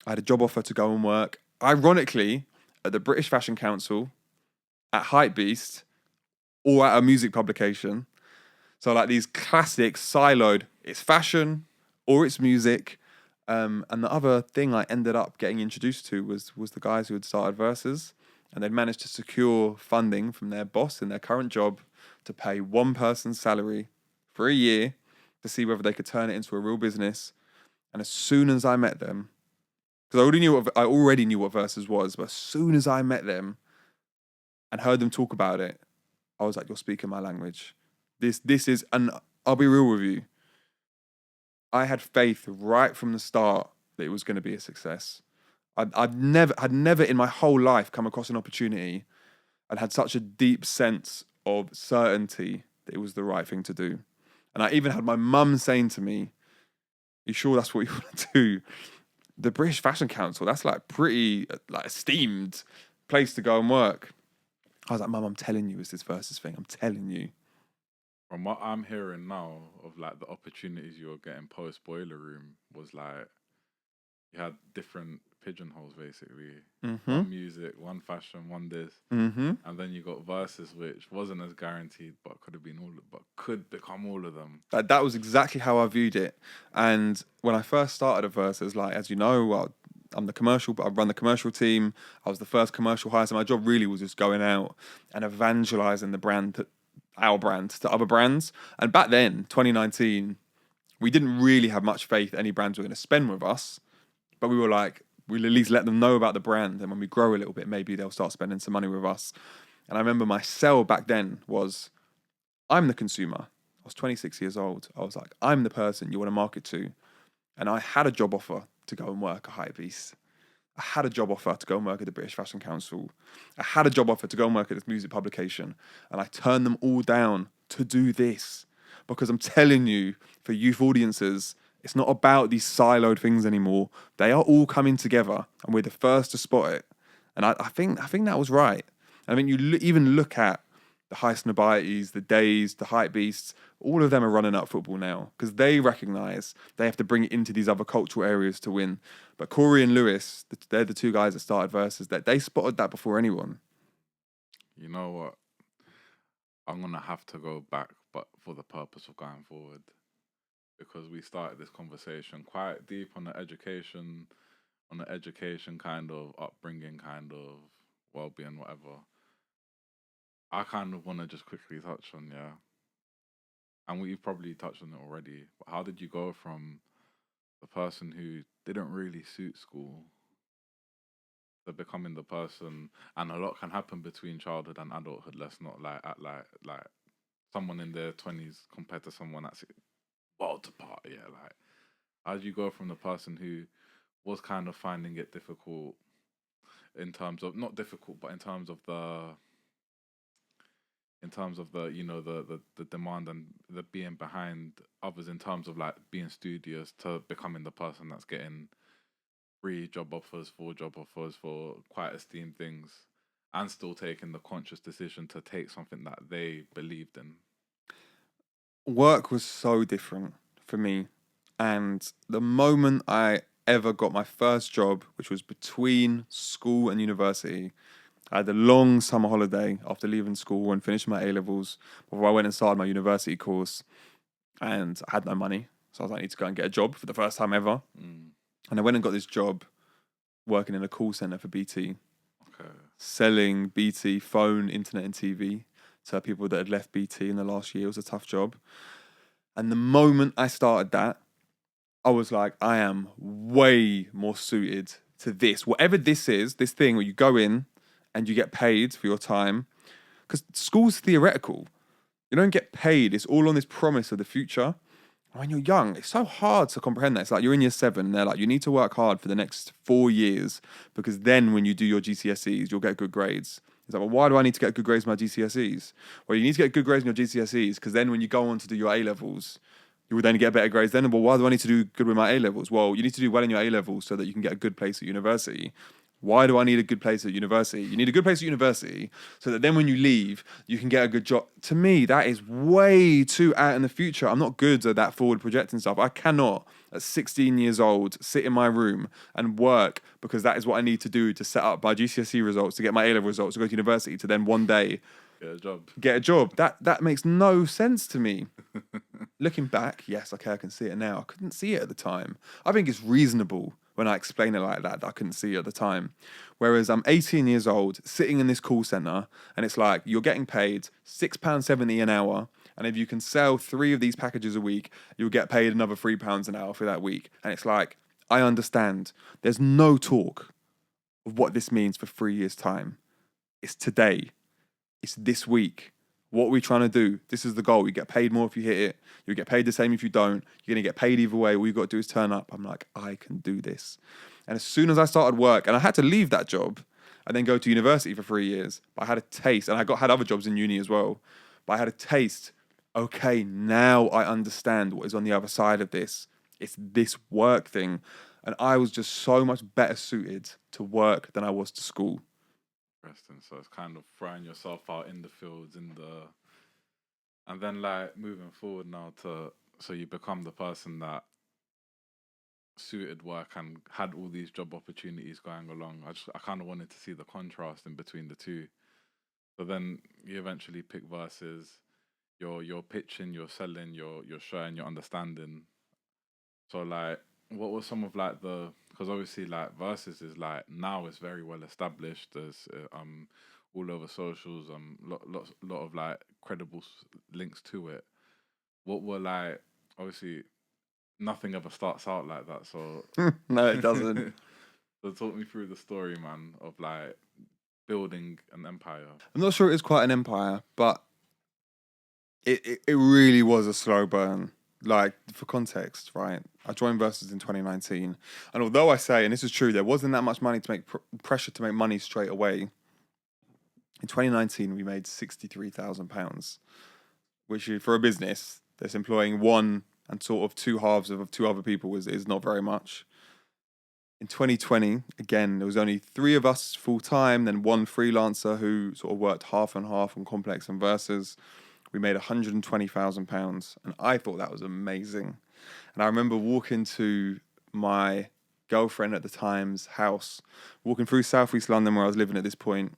I had a job offer to go and work, ironically, at the British Fashion Council, at Hypebeast, or at a music publication. So like these classics siloed, it's fashion or it's music. And the other thing I ended up getting introduced to was the guys who had started Versus, and they'd managed to secure funding from their boss in their current job to pay one person's salary for a year to see whether they could turn it into a real business. And as soon as I met them, because I already knew what Versus was, but as soon as I met them and heard them talk about it, I was like, you're speaking my language. This is, and I'll be real with you. I had faith right from the start that it was going to be a success. I'd never in my whole life come across an opportunity and had such a deep sense of certainty that it was the right thing to do. And I even had my mum saying to me, you sure that's what you want to do? The British Fashion Council, that's like pretty like esteemed place to go and work. I was like, Mum, I'm telling you, it's this Versus thing. I'm telling you. From what I'm hearing now of like the opportunities you're getting post Boiler Room was like you had different pigeonholes basically. One music, one fashion, one this, and then you got Versus, which wasn't as guaranteed, but could have been but could become all of them. That was exactly how I viewed it. And when I first started at Versus, like as you know, I run the commercial team. I was the first commercial hire, so my job really was just going out and evangelizing our brand to other brands. And back then, 2019, we didn't really have much faith any brands were going to spend with us. But we were like, we'll at least let them know about the brand. And when we grow a little bit, maybe they'll start spending some money with us. And I remember my sell back then was, I'm the consumer. I was 26 years old. I was like, I'm the person you want to market to. And I had a job offer to go and work at Hypebeast. I had a job offer to go and work at the British Fashion Council. I had a job offer to go and work at this music publication. And I turned them all down to do this. Because I'm telling you, for youth audiences, it's not about these siloed things anymore. They are all coming together, and we're the first to spot it. And I think that was right. And I mean, even look at the Highsnobiety, the Days, the Hypebeasts. All of them are running up football now because they recognise they have to bring it into these other cultural areas to win. But Corey and Lewis, they're the two guys that started Versus. That they spotted that before anyone. You know what? I'm gonna have to go back, but for the purpose of going forward. Because we started this conversation quite deep on the education kind of upbringing, kind of well-being, whatever. I kind of want to just quickly touch on, and we've probably touched on it already, but how did you go from the person who didn't really suit school to becoming the person, and a lot can happen between childhood and adulthood, let's not act like someone in their 20s compared to someone that's worlds apart, like how did you go from the person who was kind of finding it difficult in terms of not difficult, but in terms of the the demand and the being behind others in terms of like being studious to becoming the person that's getting 3 job offers, 4 job offers for quite esteemed things and still taking the conscious decision to take something that they believed in? Work was so different for me. And the moment I ever got my first job, which was between school and university, I had a long summer holiday after leaving school and finishing my A-levels before I went and started my university course. And I had no money. So I was like, I need to go and get a job for the first time ever. And I went and got this job working in a call centre for BT. Okay. Selling BT phone, internet and TV to people that had left BT in the last year. It was a tough job. And the moment I started that, I was like, I am way more suited to this. Whatever this is, this thing where you go in and you get paid for your time. Because school's theoretical. You don't get paid. It's all on this promise of the future. And when you're young, it's so hard to comprehend that. It's like you're in year 7 and they're like, you need to work hard for the next 4 years because then when you do your GCSEs, you'll get good grades. It's like, well, why do I need to get good grades in my GCSEs? Well, you need to get good grades in your GCSEs because then when you go on to do your A-levels, you will then get better grades then. Well, why do I need to do good with my A-levels? Well, you need to do well in your A-levels so that you can get a good place at university. Why do I need a good place at university? You need a good place at university so that then when you leave, you can get a good job. To me, that is way too out in the future. I'm not good at that forward projecting stuff. I cannot, at 16 years old, sit in my room and work because that is what I need to do to set up my GCSE results, to get my A-level results, to go to university, to then one day get a job. That makes no sense to me. Looking back, yes, okay, I can see it now. I couldn't see it at the time. I think it's reasonable when I explain it like that I couldn't see it at the time. Whereas I'm 18 years old, sitting in this call centre, and it's like, you're getting paid £6.70 an hour, And if you can sell 3 of these packages a week, you'll get paid another £3 an hour for that week. And it's like, I understand. There's no talk of what this means for 3 years' time. It's today. It's this week. What are we trying to do? This is the goal. You get paid more if you hit it. You get paid the same if you don't. You're going to get paid either way. All you got to do is turn up. I'm like, I can do this. And as soon as I started work, and I had to leave that job and then go to university for 3 years, but I had a taste, and I had other jobs in uni as well, but I had a taste. Okay, now I understand what is on the other side of this. It's this work thing. And I was just so much better suited to work than I was to school. Interesting. So it's kind of throwing yourself out in the fields, and then like moving forward now so you become the person that suited work and had all these job opportunities going along. I kind of wanted to see the contrast in between the two. But then you eventually pick verses. You're pitching, you're selling, you're showing, you're understanding. So like, what was some of like because obviously like verses is like now it's very well established. There's all over socials, lot of like credible links to it. What were like, obviously nothing ever starts out like that. So No, it doesn't. so talk me through the story, man, of like building an empire. I'm not sure it is quite an empire, but it really was a slow burn. Like, for context, right? I joined Versus in 2019. And although I say, and this is true, there wasn't that much money to make pressure to make money straight away. In 2019, we made £63,000, which for a business that's employing one and sort of two halves of 2 other people is not very much. In 2020, again, there was only 3 of us full time, then 1 freelancer who sort of worked half and half on Complex and Versus. We made £120,000, and I thought that was amazing. And I remember walking to my girlfriend at the time's house, walking through Southeast London where I was living at this point,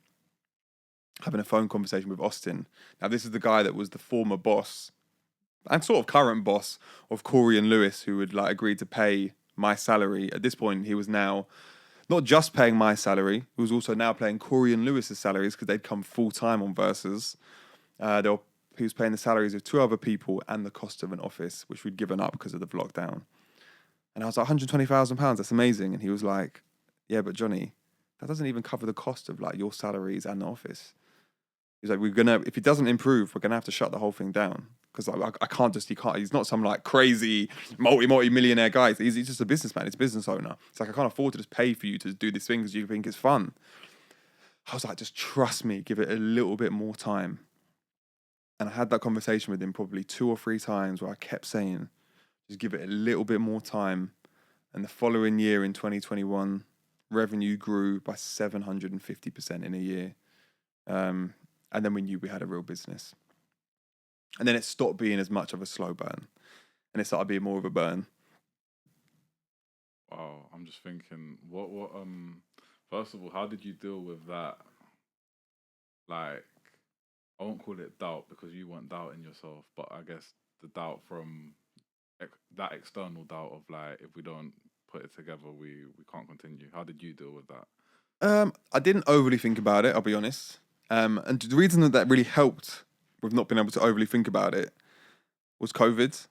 having a phone conversation with Austin. Now, this is the guy that was the former boss and sort of current boss of Corey and Lewis, who had like agreed to pay my salary. At this point, he was now not just paying my salary, he was also now paying Corey and Lewis's salaries because they'd come full time on Versus. He was paying the salaries of 2 other people and the cost of an office, which we'd given up because of the lockdown. And I was like, £120,000, that's amazing. And he was like, yeah, but Johnny, that doesn't even cover the cost of like your salaries and the office. He's like, if it doesn't improve, we're gonna have to shut the whole thing down. Because I can't he's not some like crazy multi-millionaire guy. He's just a businessman, he's a business owner. It's like, I can't afford to just pay for you to do this thing because you think it's fun. I was like, just trust me, give it a little bit more time. And I had that conversation with him probably 2 or 3 times where I kept saying, just give it a little bit more time. And the following year in 2021, revenue grew by 750% in a year. And then we knew we had a real business. And then it stopped being as much of a slow burn. And it started being more of a burn. Wow, I'm just thinking, first of all, how did you deal with that? Like, I won't call it doubt because you weren't doubting yourself, but I guess the doubt from that external doubt of like, if we don't put it together, we can't continue. How did you deal with that? I didn't overly think about it, I'll be honest. And the reason that really helped with not being able to overly think about it was COVID.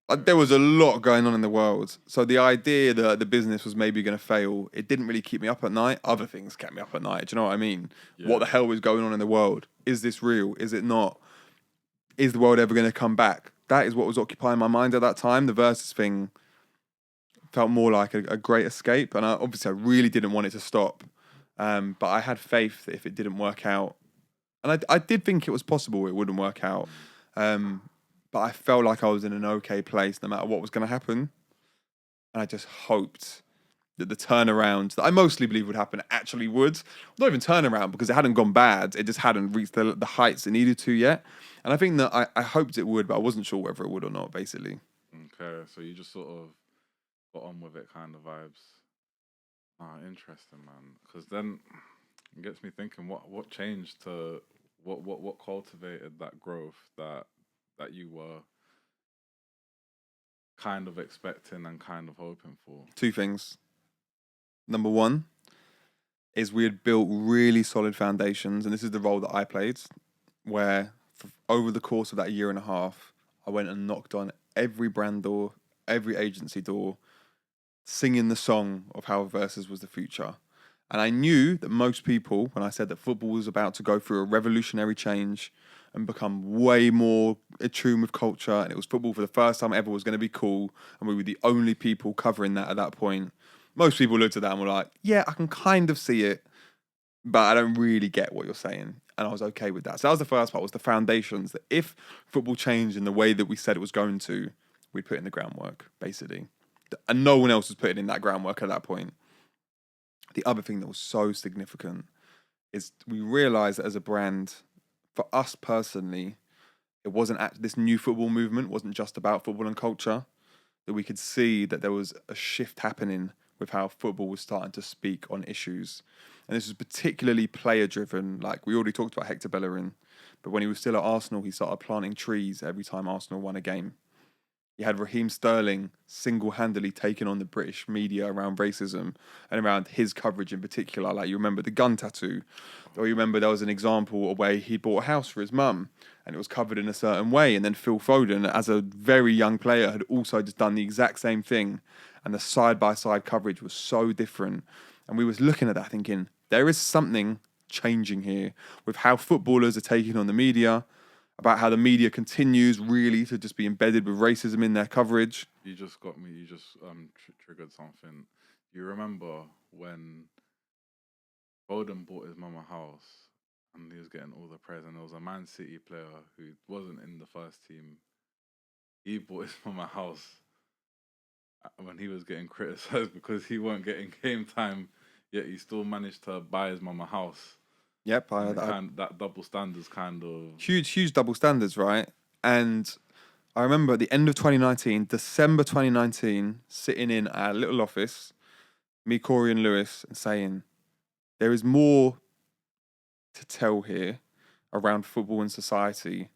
Like, there was a lot going on in the world. So the idea that the business was maybe going to fail, it didn't really keep me up at night. Other things kept me up at night. Do you know what I mean? Yeah. What the hell is going on in the world? Is this real? Is it not? Is the world ever going to come back? That is what was occupying my mind at that time. The Versus thing felt more like a great escape. And obviously I really didn't want it to stop. But I had faith that if it didn't work out, and I did think it was possible it wouldn't work out. But I felt like I was in an okay place no matter what was going to happen. And I just hoped that the turnaround that I mostly believe would happen actually would. Not even turnaround, because it hadn't gone bad. It just hadn't reached the heights it needed to yet. And I think that I hoped it would, but I wasn't sure whether it would or not, basically. Okay, so you just sort of got on with it kind of vibes. Interesting, man. Because then it gets me thinking, what changed to what cultivated that growth that you were kind of expecting and kind of hoping for? 2 things. Number 1 is we had built really solid foundations, and this is the role that I played, where over the course of that year and a half, I went and knocked on every brand door, every agency door, singing the song of how Versus was the future. And I knew that most people, when I said that football was about to go through a revolutionary change and become way more attuned with culture, and it was football for the first time ever was going to be cool, and we were the only people covering that at that point. Most people looked at that and were like, yeah, I can kind of see it, but I don't really get what you're saying. And I was okay with that. So that was the first part, was the foundations, that if football changed in the way that we said it was going to, we'd put in the groundwork, basically. And no one else was putting in that groundwork at that point. The other thing that was so significant is we realized that as a brand, for us personally, it wasn't this new football movement wasn't just about football and culture, that we could see that there was a shift happening with how football was starting to speak on issues. And this was particularly player driven. Like, we already talked about Hector Bellerin, but when he was still at Arsenal, he started planting trees every time Arsenal won a game. You had Raheem Sterling single-handedly taking on the British media around racism and around his coverage in particular. Like, you remember the gun tattoo, or you remember there was an example of where he bought a house for his mum and it was covered in a certain way. And then Phil Foden, as a very young player, had also just done the exact same thing. And the side-by-side coverage was so different. And we was looking at that thinking, there is something changing here with how footballers are taking on the media, about how the media continues really to just be embedded with racism in their coverage. You just got me. You just triggered something. You remember when Foden bought his mum a house and he was getting all the praise, and there was a Man City player who wasn't in the first team. He bought his mum a house when he was getting criticised because he weren't getting game time, yet he still managed to buy his mum a house. Yep, that double standards kind of huge double standards, right? And I remember at the end of 2019, December 2019, sitting in our little office, me, Corey, and Lewis, and saying, there is more to tell here around football and society,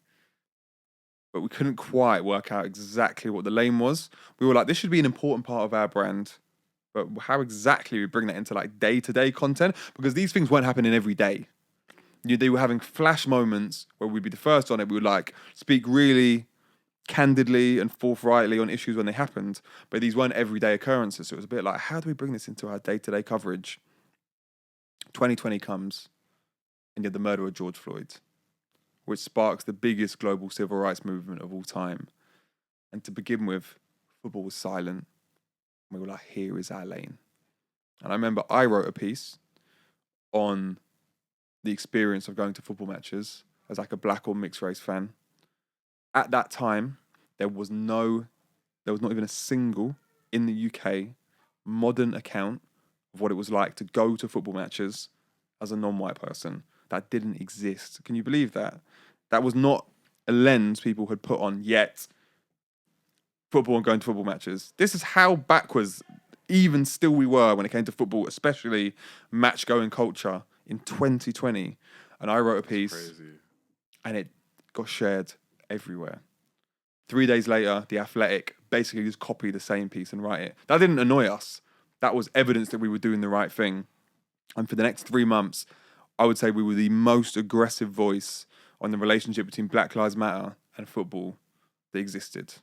but we couldn't quite work out exactly what the lane was. We were like, this should be an important part of our brand, but how exactly we bring that into like day-to-day content? Because these things weren't happening every day. They were having flash moments where we'd be the first on it. We would like speak really candidly and forthrightly on issues when they happened, but these weren't everyday occurrences. So it was a bit like, how do we bring this into our day-to-day coverage? 2020 comes, and you had the murder of George Floyd, which sparks the biggest global civil rights movement of all time. And to begin with, football was silent. We were like, here is our lane. And I remember I wrote a piece on the experience of going to football matches as like a black or mixed race fan. At that time, there was not even a single in the UK modern account of what it was like to go to football matches as a non-white person. That didn't exist. Can you believe that? That was not a lens people had put on yet. Football and going to football matches. This is how backwards even still we were when it came to football, especially match-going culture in 2020. And I wrote a piece and it got shared everywhere. 3 days later, The Athletic basically just copied the same piece and write it. That didn't annoy us. That was evidence that we were doing the right thing. And for the next 3 months, I would say we were the most aggressive voice on the relationship between Black Lives Matter and football that existed.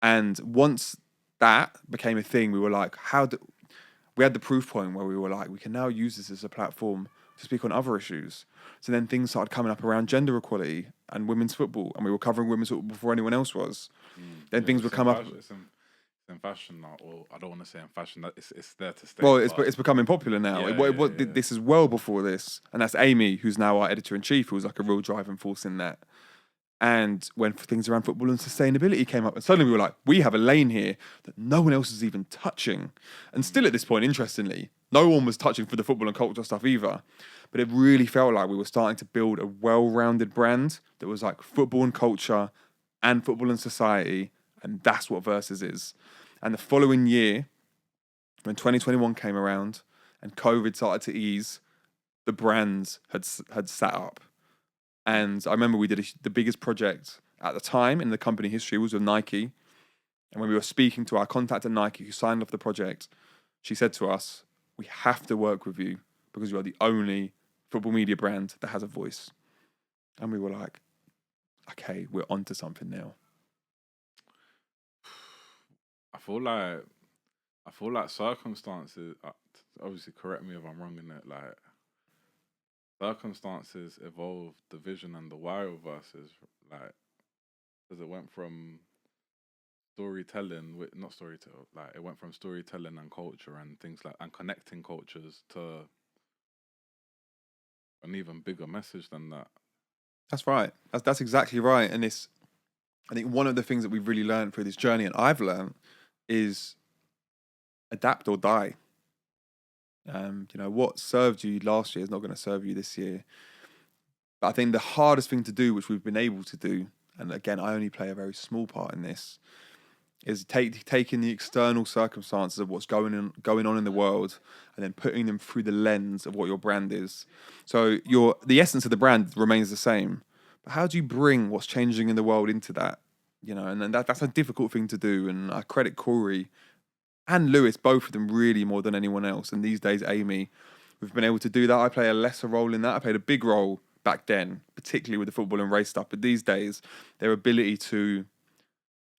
And once that became a thing, we were like, we had the proof point where we were like, we can now use this as a platform to speak on other issues. So then things started coming up around gender equality and women's football, and we were covering women's football before anyone else was. Then things would come up. It's in fashion now, or I don't want to say in fashion. That it's there to stay. Well, it's becoming popular now. This is well before this, and that's Amy, who's now our editor-in-chief, who was like a real driving force in that. And when things around football and sustainability came up, and suddenly we were like, we have a lane here that no one else is even touching. And still at this point, interestingly, no one was touching for the football and culture stuff either. But it really felt like we were starting to build a well-rounded brand that was like football and culture and football and society. And that's what Versus is. And the following year, when 2021 came around and COVID started to ease, the brands had sat up. And I remember we did the biggest project at the time in the company history was with Nike. And when we were speaking to our contact at Nike who signed off the project, she said to us, we have to work with you because you are the only football media brand that has a voice. and we were like, okay, we're onto something now. I feel like circumstances. Obviously, correct me if I'm wrong in it. Like circumstances evolved the vision and the why of verses. Like because it went from storytelling with not storytelling. Like it went from storytelling and culture and things like and connecting cultures to an even bigger message than that. That's right. That's exactly right. And I think one of the things that we've really learned through this journey, and I've learned, is adapt or die. What served you last year is not going to serve you this year. But I think the hardest thing to do, which we've been able to do, and again, I only play a very small part in this, is taking the external circumstances of what's going on in the world, and then putting them through the lens of what your brand is. So the essence of the brand remains the same, but how do you bring what's changing in the world into that? And then that's a difficult thing to do. And I credit Corey and Lewis, both of them, really more than anyone else. And these days, Amy, we've been able to do that. I play a lesser role in that. I played a big role back then, particularly with the football and race stuff. But these days, their ability to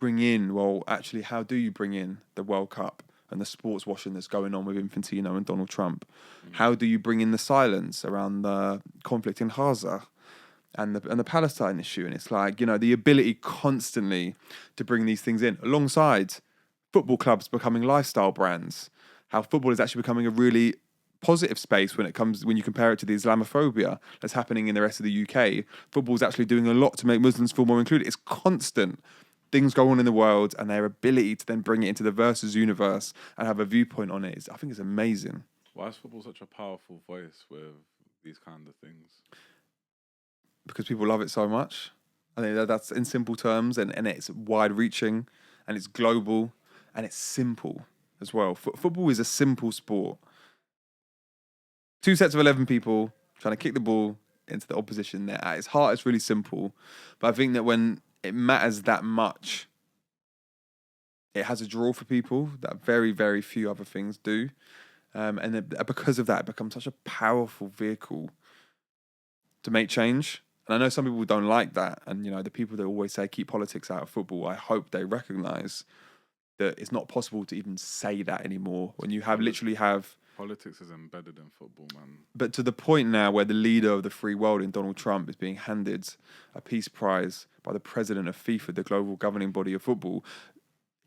bring in, well, actually, how do you bring in the World Cup and the sports washing that's going on with Infantino and Donald Trump? How do you bring in the silence around the conflict in Gaza and the Palestine issue? And it's like, the ability constantly to bring these things in alongside football clubs becoming lifestyle brands, how football is actually becoming a really positive space when you compare it to the Islamophobia that's happening in the rest of the UK. Football is actually doing a lot to make Muslims feel more included. It's constant. Things go on in the world, and their ability to then bring it into the versus universe and have a viewpoint on it I think is amazing. Why is football such a powerful voice with these kind of things? Because people love it so much. I think that's in simple terms, and it's wide reaching, and it's global, and it's simple as well. Football is a simple sport. 2 sets of 11 people trying to kick the ball into the opposition net. At its heart, it's really simple. But I think that when it matters that much, it has a draw for people that very, very few other things do. And because of that, it becomes such a powerful vehicle to make change. And I know some people don't like that. And, the people that always say keep politics out of football, I hope they recognise that it's not possible to even say that anymore when you literally have... Politics is embedded in football, man. But to the point now where the leader of the free world in Donald Trump is being handed a peace prize by the president of FIFA, the global governing body of football,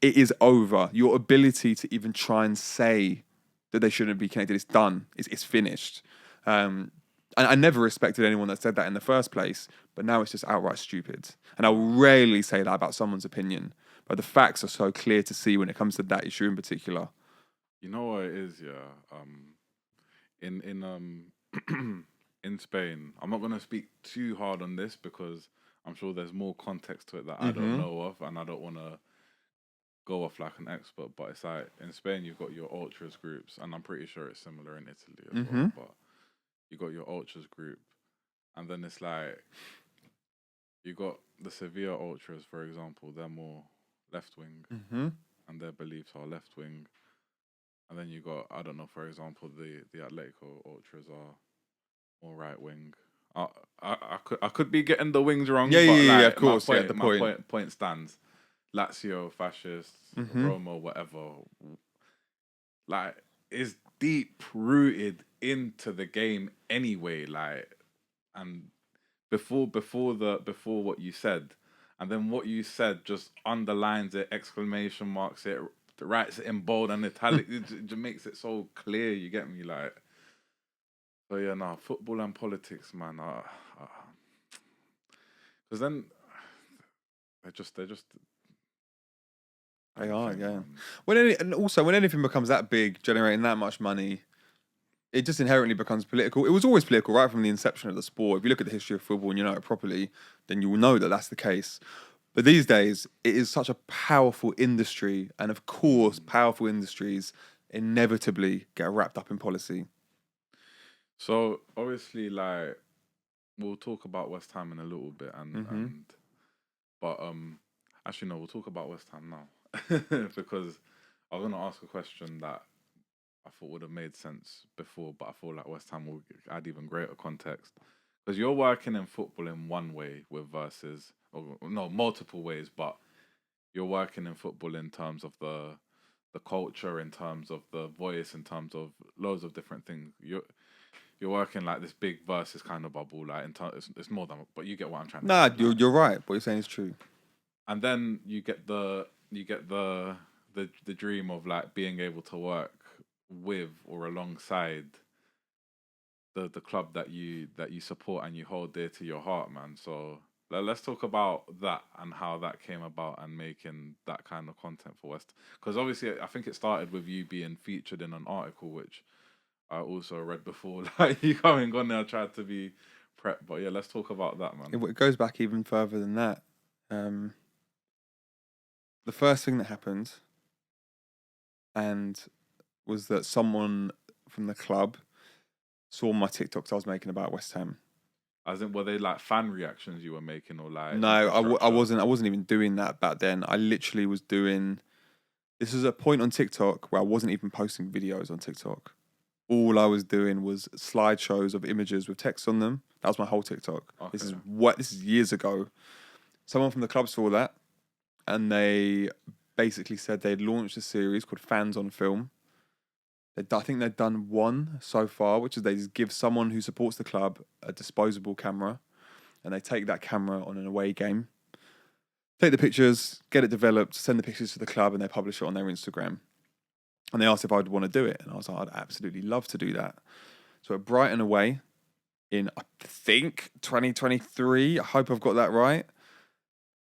it is over. Your ability to even try and say that they shouldn't be connected is done. It's finished. And I never respected anyone that said that in the first place, but now it's just outright stupid. And I'll rarely say that about someone's opinion, but the facts are so clear to see when it comes to that issue in particular. You know what it is, yeah. In in Spain, I'm not gonna speak too hard on this because I'm sure there's more context to it that I don't know of, and I don't want to go off like an expert. But it's like in Spain, you've got your ultras groups, and I'm pretty sure it's similar in Italy as well. But you got your ultras group, and then it's like you got the Sevilla ultras, for example. They're more left wing, and their beliefs are left wing. And then you got, I don't know, for example, the Atletico ultras are more right wing. I could be getting the wings wrong. Yeah, like, of course. My point stands. Lazio, fascists, Roma, whatever. Like, is deep rooted into the game anyway. Like, and before what you said, and then what you said just underlines it, exclamation marks it, writes it in bold and italic. It just makes it so clear. You get me, like. So yeah, no, football and politics, man. Because then they're just. They are, yeah. And also when anything becomes that big, generating that much money, it just inherently becomes political. It was always political right from the inception of the sport. If you look at the history of football and you know it properly, then you will know that that's the case. But these days, it is such a powerful industry, and of course, powerful industries inevitably get wrapped up in policy. So obviously, like, we'll talk about West Ham in a little bit, but actually no, we'll talk about West Ham now because I was gonna ask a question that I thought would have made sense before, but I feel like West Ham will add even greater context because you're working in football in one way with versus, or no, multiple ways, but you're working in football in terms of the culture, in terms of the voice, in terms of loads of different things. You're working like this big versus kind of bubble, like it's more than, but you get what I'm trying to Nah, say. you're right. What you're saying is true. And then you get the dream of like being able to work with or alongside the club that you support and you hold dear to your heart, man. So let's talk about that and how that came about and making that kind of content for West. Because obviously, I think it started with you being featured in an article, which I also read before. Like you coming on there, tried to be prepped, but yeah, let's talk about that, man. It goes back even further than that. The first thing that happened and was that someone from the club saw my TikToks I was making about West Ham. As in, were they like fan reactions you were making, or like No, I infrastructure? wasn't even doing that back then. I literally was doing. This was a point on TikTok where I wasn't even posting videos on TikTok. All I was doing was slideshows of images with text on them. That was my whole TikTok. This Okay. is years ago. Someone from the club saw that, and they basically said they'd launched a series called Fans on Film. I think they've done one so far, which is they just give someone who supports the club a disposable camera, and they take that camera on an away game, take the pictures, get it developed, send the pictures to the club, and they publish it on their Instagram. And they asked if I'd want to do it, and I was like, I'd absolutely love to do that. So at Brighton away in, I think, 2023, I hope I've got that right.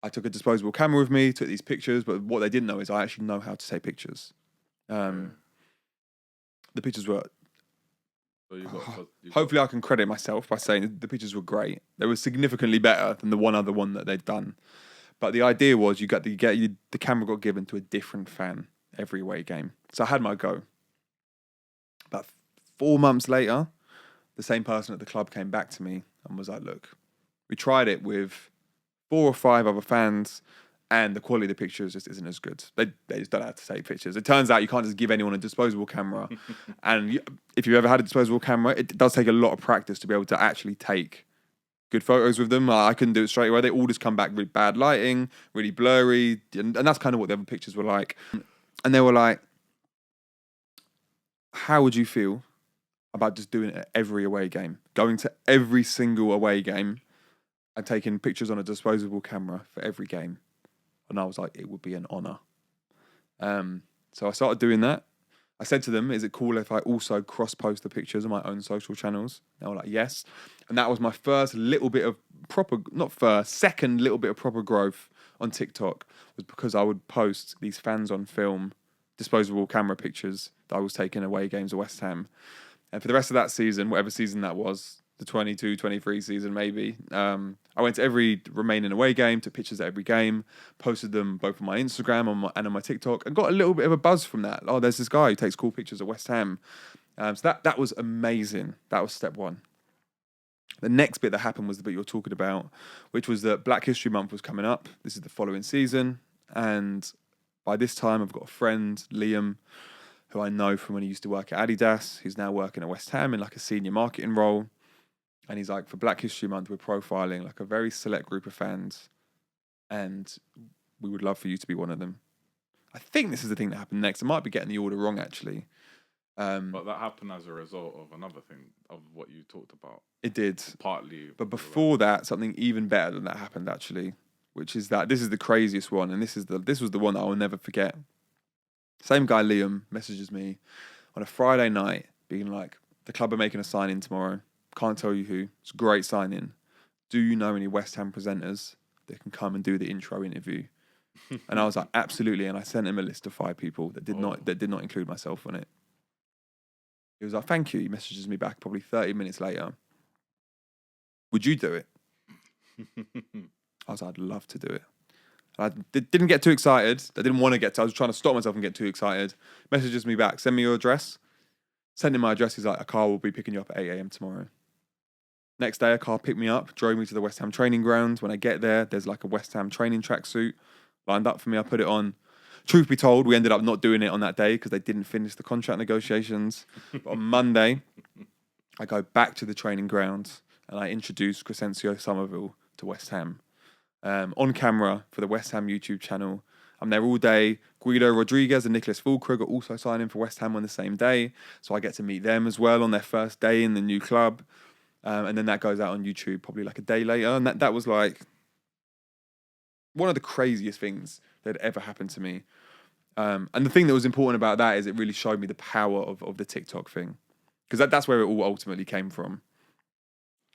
I took a disposable camera with me, took these pictures, but what they didn't know is I actually know how to take pictures. The pictures were. So Hopefully, I can credit myself by saying the pictures were great. They were significantly better than the one other one that they'd done. But the idea was the camera got given to a different fan every away game. So I had my go. About 4 months later, the same person at the club came back to me and was like, "Look, we tried it with 4 or 5 other fans, and the quality of the pictures just isn't as good. They just don't know how to take pictures. It turns out you can't just give anyone a disposable camera. And if you've ever had a disposable camera, it does take a lot of practice to be able to actually take good photos with them. I couldn't do it straight away. They all just come back with bad lighting, really blurry. And that's kind of what the other pictures were like. And they were like, how would you feel about just doing it at every away game? Going to every single away game and taking pictures on a disposable camera for every game? And I was like, it would be an honor. So I started doing that. I said to them, is it cool if I also cross-post the pictures on my own social channels? They were like, yes. And that was my first little bit of second little bit of proper growth on TikTok, was because I would post these fans on film, disposable camera pictures that I was taking away games of West Ham. And for the rest of that season, whatever season that was, the 22-23 season maybe, I went to every remaining away game, took pictures at every game, posted them both on my Instagram and on my TikTok, and got a little bit of a buzz from that. Oh, there's this guy who takes cool pictures at West Ham. So that was amazing. That was step one. The next bit that happened was the bit you're talking about, which was that Black History Month was coming up. This is the following season. And by this time, I've got a friend, Liam, who I know from when he used to work at Adidas. He's now working at West Ham in like a senior marketing role. And he's like, for Black History Month, we're profiling like a very select group of fans, and we would love for you to be one of them. I think this is the thing that happened next. I might be getting the order wrong, actually. But that happened as a result of another thing of what you talked about. It did. Partly. But before that, something even better than that happened, actually, which is that this is the craziest one, and this was the one that I will never forget. Same guy, Liam, messages me on a Friday night, being like, the club are making a sign-in tomorrow. Can't tell you who. It's a great sign-in. Do you know any West Ham presenters that can come and do the intro interview? And I was like, absolutely. And I sent him a list of 5 people that did not include myself on it. He was like, thank you. He messages me back probably 30 minutes later. Would you do it? I was like, I'd love to do it. I didn't get too excited. I didn't want to get to. I was trying to stop myself and get too excited. Messages me back. Send me your address. Sent him my address. He's like, a car will be picking you up at 8 a.m. tomorrow. Next day, a car picked me up, drove me to the West Ham training ground. When I get there, there's like a West Ham training tracksuit lined up for me. I put it on. Truth be told, we ended up not doing it on that day because they didn't finish the contract negotiations. But on Monday, I go back to the training ground and I introduced Crescencio Somerville to West Ham on camera for the West Ham YouTube channel. I'm there all day. Guido Rodriguez and Nicholas Fulkrug are also signing for West Ham on the same day, so I get to meet them as well on their first day in the new club. And then that goes out on YouTube probably like a day later, and that was like one of the craziest things that had ever happened to me. And the thing that was important about that is it really showed me the power of the TikTok thing, because that's where it all ultimately came from.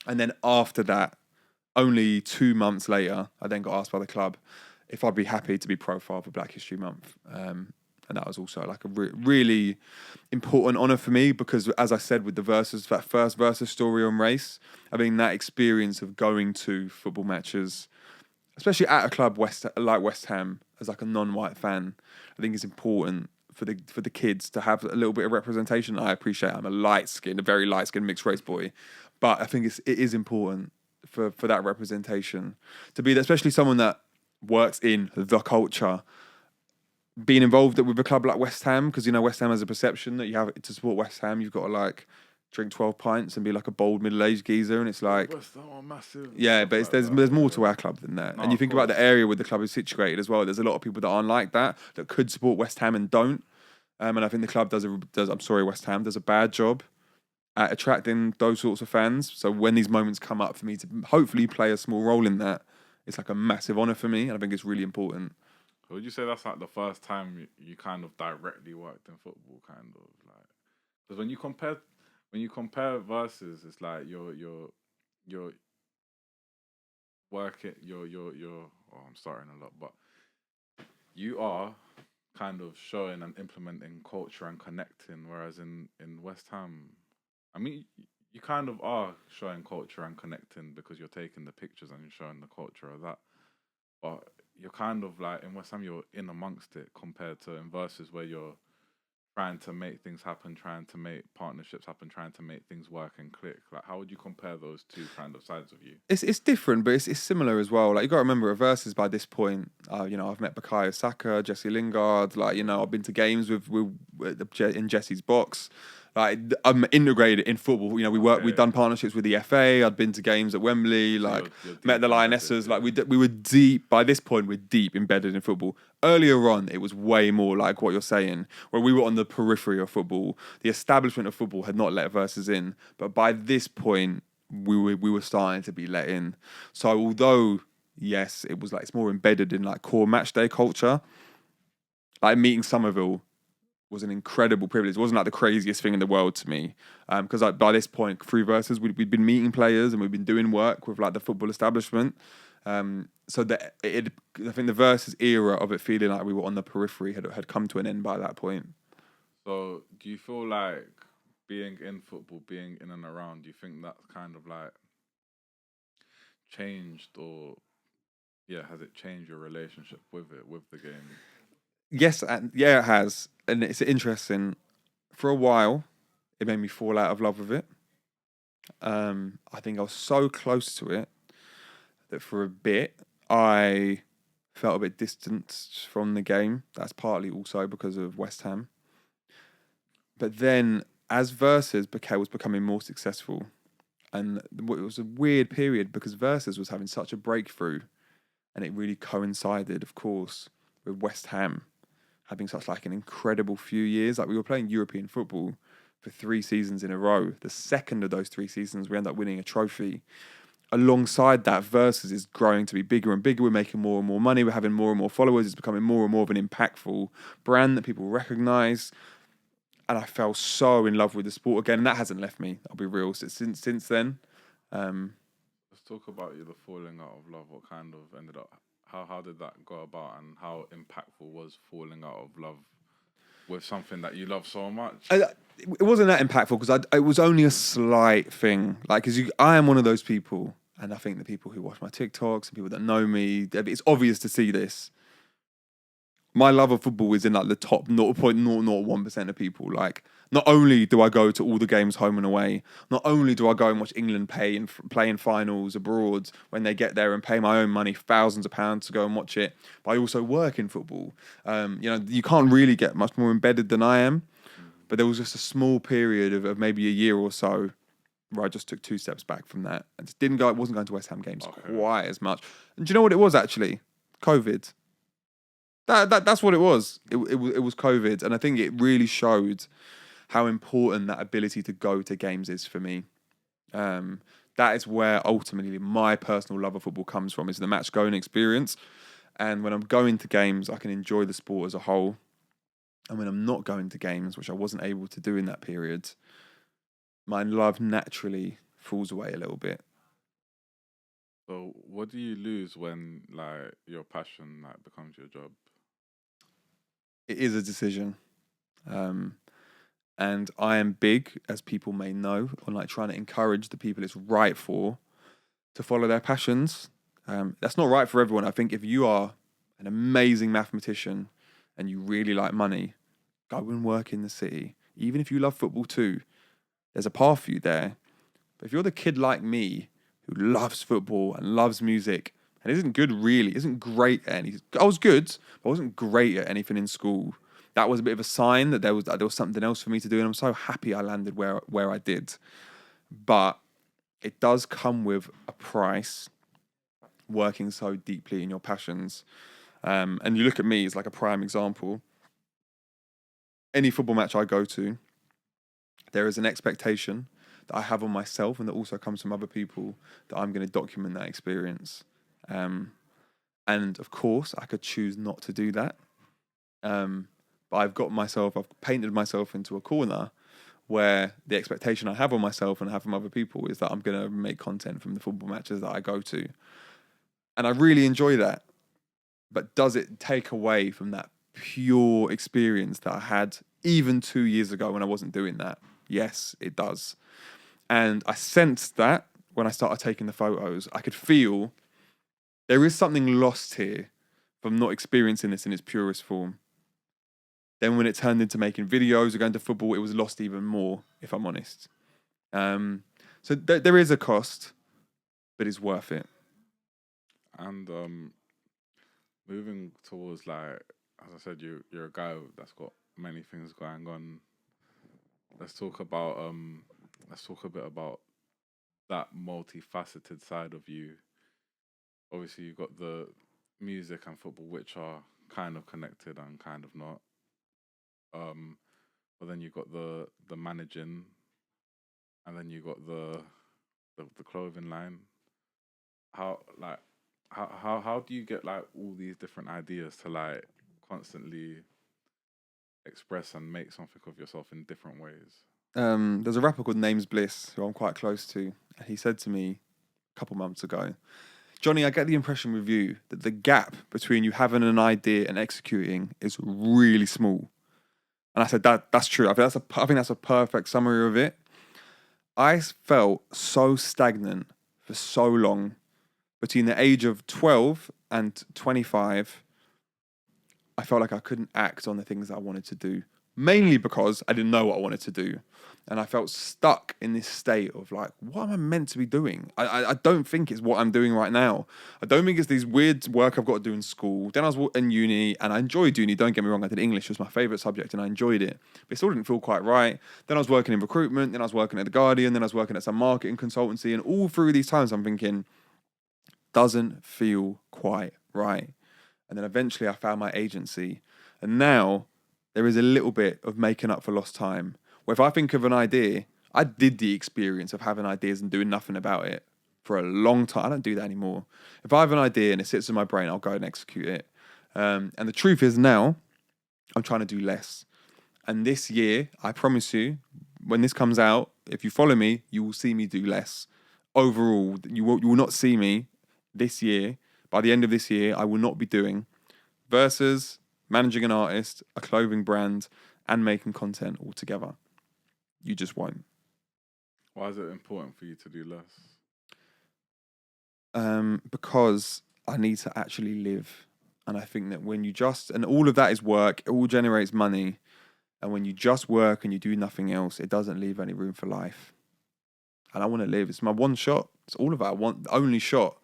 And then after that, only 2 months later, I then got asked by the club if I'd be happy to be profiled for Black History Month. And that was also like a really important honour for me, because as I said with the Versus, that first Versus story on race, I mean, that experience of going to football matches, especially at a club like West Ham, as like a non-white fan, I think it's important for the kids to have a little bit of representation. I appreciate I'm a very light-skinned mixed race boy, but I think it is important for that representation to be, especially someone that works in the culture, being involved with a club like West Ham, because West Ham has a perception that you have to support West Ham, you've got to like drink 12 pints and be like a bold middle-aged geezer, and it's like West Ham are massive. yeah, but Like there's more to our club than that. No, And you of think about course. the area where the club is situated as well. There's a lot of people that aren't like that could support West Ham and don't. And I think the club does. I'm sorry, West Ham does a bad job at attracting those sorts of fans. So when these moments come up for me to hopefully play a small role in that, it's like a massive honour for me, and I think it's really important. Would you say that's like the first time you kind of directly worked in football, kind of like? Because when you compare versus, it's like you're working, oh, I'm starting a lot, but you are kind of showing and implementing culture and connecting, whereas in West Ham, I mean, you kind of are showing culture and connecting because you're taking the pictures and you're showing the culture of that, but you're kind of like in West Ham, you're in amongst it compared to in Versus, where you're trying to make things happen, trying to make partnerships happen, trying to make things work and click. Like, how would you compare those two kind of sides of you? It's different, but it's similar as well. Like, you got to remember, at Versus by this point, I've met Bukayo Saka, Jesse Lingard. Like, I've been to games in Jesse's box. Like, I'm integrated in football. We've done partnerships with the FA. I'd been to games at Wembley. So Like, you're deep met the embedded, Lionesses. yeah. Like, we were deep. By this point, we're deep embedded in football. Earlier on, it was way more like what you're saying, where we were on the periphery of football. The establishment of football had not let Versus in, but by this point, we were starting to be let in. So although yes, it was like it's more embedded in like core match day culture, like meeting Somerville was an incredible privilege. It wasn't like the craziest thing in the world to me, because like by this point through Versus we'd been meeting players and we've been doing work with like the football establishment. So that I think the Versus era of it feeling like we were on the periphery had come to an end by that point. So do you feel like being in football, being in and around, do you think that's kind of like changed, or has it changed your relationship with the game? Yes, and yeah, it has, and it's interesting. For a while, it made me fall out of love with it. I think I was so close to it that for a bit I felt a bit distanced from the game. That's partly also because of West Ham. But then, as Versus was becoming more successful, and it was a weird period because Versus was having such a breakthrough, and it really coincided, of course, with West Ham having such like an incredible few years. Like, we were playing European football for 3 seasons in a row. The second of those 3 seasons, we ended up winning a trophy. Alongside that, Versus is growing to be bigger and bigger. We're making more and more money. We're having more and more followers. It's becoming more and more of an impactful brand that people recognise. And I fell so in love with the sport again. And that hasn't left me, I'll be real, since then. Let's talk about the falling out of love. What kind of ended up? How did that go about, and how impactful was falling out of love with something that you love so much? It wasn't that impactful because it was only a slight thing. Like, because I am one of those people, and I think the people who watch my TikToks and people that know me, it's obvious to see this. My love of football is in like the top 0.001% of people. Like, not only do I go to all the games home and away, not only do I go and watch England play in finals abroad when they get there and pay my own money, thousands of pounds to go and watch it, but I also work in football. You can't really get much more embedded than I am. But there was just a small period of maybe a year or so where I just took 2 steps back from that and just didn't go. I wasn't going to West Ham games Okay. quite as much. And do you know what it was actually? COVID. That's what it was. It was COVID, and I think it really showed how important that ability to go to games is for me. That is where ultimately my personal love of football comes from, is the match going experience. And when I'm going to games, I can enjoy the sport as a whole. And when I'm not going to games, which I wasn't able to do in that period, my love naturally falls away a little bit. So what do you lose when like your passion like becomes your job? It is a decision. And I am big, as people may know, on like trying to encourage the people it's right for to follow their passions. That's not right for everyone. I think if you are an amazing mathematician and you really like money, go and work in the city. Even if you love football too, there's a path for you there. But if you're the kid like me who loves football and loves music and isn't great at anything. I was good, but I wasn't great at anything in school. That was a bit of a sign that there was something else for me to do, and I'm so happy I landed where I did. But it does come with a price, working so deeply in your passions. And you look at me as like a prime example. Any football match I go to, there is an expectation that I have on myself and that also comes from other people that I'm going to document that experience. And of course, I could choose not to do that. But I've painted myself into a corner where the expectation I have on myself and I have from other people is that I'm going to make content from the football matches that I go to. And I really enjoy that. But does it take away from that pure experience that I had even 2 years ago when I wasn't doing that? Yes, it does. And I sensed that when I started taking the photos. I could feel there is something lost here from not experiencing this in its purest form. Then when it turned into making videos or going to football, it was lost even more, if I'm honest. So there is a cost, but it's worth it. And moving towards like, as I said, you're a guy that's got many things going on. Let's talk about let's talk a bit about that multifaceted side of you. Obviously, you've got the music and football, which are kind of connected and kind of not. But then you got the managing, and then you got the clothing line. How like how do you get like all these different ideas to like constantly express and make something of yourself in different ways? There's a rapper called Names Bliss who I'm quite close to. He said to me a couple months ago, Johnny, I get the impression with you that the gap between you having an idea and executing is really small. And I said, that's true. I think that's a perfect summary of it. I felt so stagnant for so long between the age of 12 and 25. I felt like I couldn't act on the things that I wanted to do, mainly because I didn't know what I wanted to do. And I felt stuck in this state of like, what am I meant to be doing? I don't think it's what I'm doing right now. I don't think it's these weird work I've got to do in school. Then I was in uni and I enjoyed uni. Don't get me wrong. I did English. It was my favorite subject and I enjoyed it, but it still didn't feel quite right. Then I was working in recruitment. Then I was working at The Guardian. Then I was working at some marketing consultancy. And all through these times, I'm thinking, doesn't feel quite right. And then eventually I found my agency. And now there is a little bit of making up for lost time. Where if I think of an idea, I did the experience of having ideas and doing nothing about it for a long time. I don't do that anymore. If I have an idea and it sits in my brain, I'll go and execute it. And the truth is now, I'm trying to do less. And this year, I promise you, when this comes out, if you follow me, you will see me do less. Overall, you will not see me this year. By the end of this year, I will not be doing versus managing an artist, a clothing brand, and making content all together. You just won't. Why is it important for you to do less? Because I need to actually live. And I think that and all of that is work, it all generates money. And when you just work and you do nothing else, it doesn't leave any room for life. And I want to live. It's my one shot. It's all of it. I want the only shot.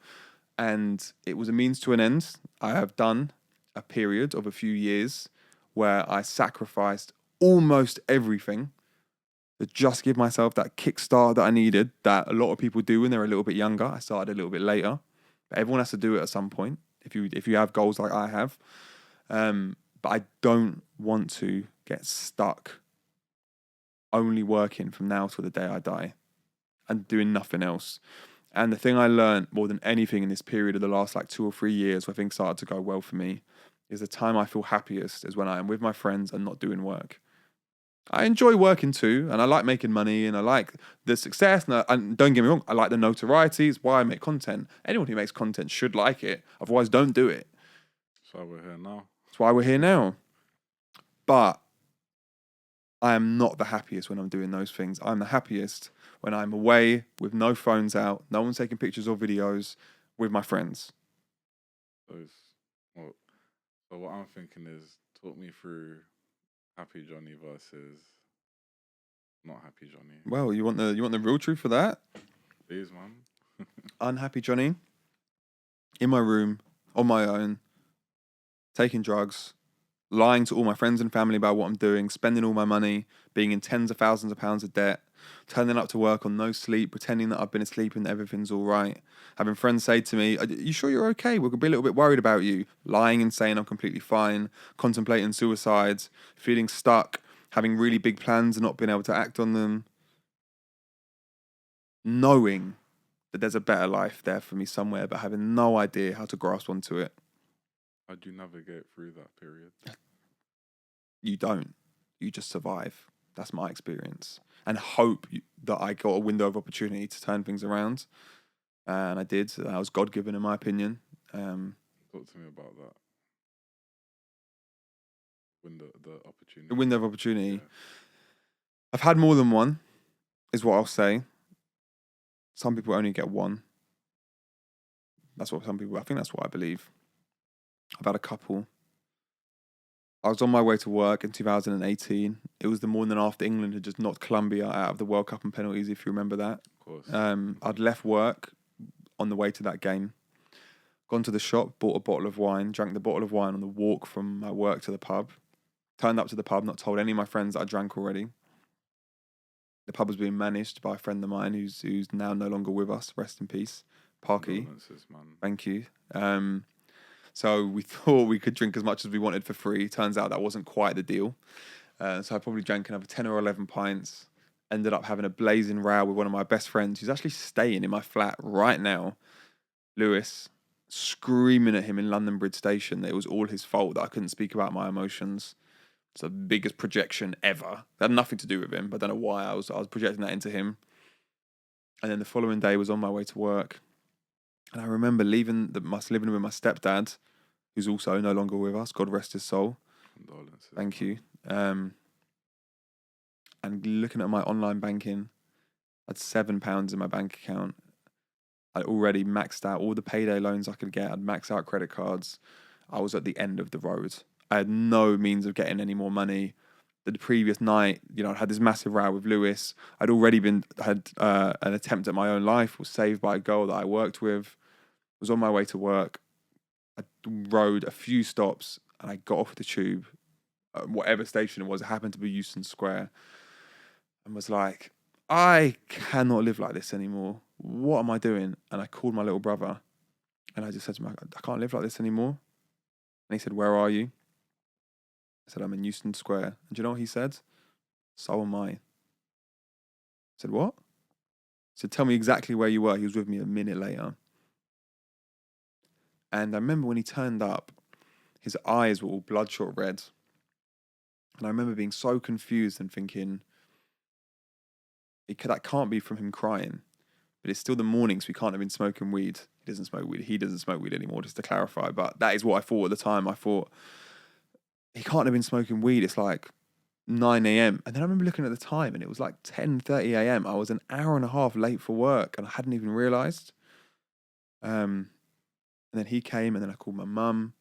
And it was a means to an end. I have done a period of a few years where I sacrificed almost everything to just give myself that kickstart that I needed, that a lot of people do when they're a little bit younger. I started a little bit later, but everyone has to do it at some point. If you have goals like I have, but I don't want to get stuck only working from now till the day I die and doing nothing else. And the thing I learned more than anything in this period of the last like 2 or 3 years where things started to go well for me is the time I feel happiest is when I am with my friends and not doing work. I enjoy working too, and I like making money, and I like the success. And don't get me wrong, I like the notoriety. It's why I make content. Anyone who makes content should like it. Otherwise, don't do it. That's why we're here now. That's why we're here now. But I am not the happiest when I'm doing those things. I'm the happiest when I'm away with no phones out, no one's taking pictures or videos with my friends. So what I'm thinking is, talk me through happy Johnny versus not happy Johnny. Well, you want the real truth for that? Please, man. Unhappy Johnny, in my room, on my own, taking drugs, lying to all my friends and family about what I'm doing, spending all my money, being in tens of thousands of pounds of debt, turning up to work on no sleep, pretending that I've been asleep and everything's all right. Having friends say to me, "Are you sure you're okay? We're going to be a little bit worried about you." Lying and saying I'm completely fine, contemplating suicides, feeling stuck, having really big plans and not being able to act on them. Knowing that there's a better life there for me somewhere, but having no idea how to grasp onto it. How do you navigate through that period? You don't. You just survive. That's my experience. And hope that I got a window of opportunity to turn things around. And I did. I was God-given, in my opinion. Talk to me about that. The opportunity. The window of opportunity. Yeah. I've had more than one, is what I'll say. Some people only get one. I think that's what I believe. I've had a couple. I was on my way to work in 2018. It was the morning after England had just knocked Colombia out of the World Cup and penalties, if you remember that. Of course. I'd left work on the way to that game, gone to the shop, bought a bottle of wine, drank the bottle of wine on the walk from my work to the pub, turned up to the pub, not told any of my friends that I drank already. The pub was being managed by a friend of mine who's now no longer with us. Rest in peace, Parky. Condolences, man. Thank you. So we thought we could drink as much as we wanted for free. Turns out that wasn't quite the deal. So I probably drank another 10 or 11 pints. Ended up having a blazing row with one of my best friends who's actually staying in my flat right now, Lewis, screaming at him in London Bridge Station that it was all his fault that I couldn't speak about my emotions. It's the biggest projection ever. That had nothing to do with him, but I don't know why I was projecting that into him. And then the following day was on my way to work. And I remember living with my stepdad, who's also no longer with us. God rest his soul. Condolences. Thank you. And looking at my online banking, I had £7 in my bank account. I'd already maxed out all the payday loans I could get. I'd maxed out credit cards. I was at the end of the road. I had no means of getting any more money. The previous night, I had this massive row with Lewis. I'd already had an attempt at my own life, was saved by a girl that I worked with, was on my way to work. I rode a few stops and I got off the tube, whatever station it was. It happened to be Euston Square, and was like, I cannot live like this anymore. What am I doing? And I called my little brother and I just said to him, I can't live like this anymore. And he said, where are you? I said, I'm in Euston Square. And do you know what he said? So am I. I said, what? He said, tell me exactly where you were. He was with me a minute later. And I remember when he turned up, his eyes were all bloodshot red. And I remember being so confused and thinking, that can't be from him crying. But it's still the morning, so he can't have been smoking weed. He doesn't smoke weed. He doesn't smoke weed anymore, just to clarify. But that is what I thought at the time. I thought, he can't have been smoking weed. It's like 9 a.m. And then I remember looking at the time and it was like 10:30 a.m. I was an hour and a half late for work and I hadn't even realised. And then he came and then I called my mum.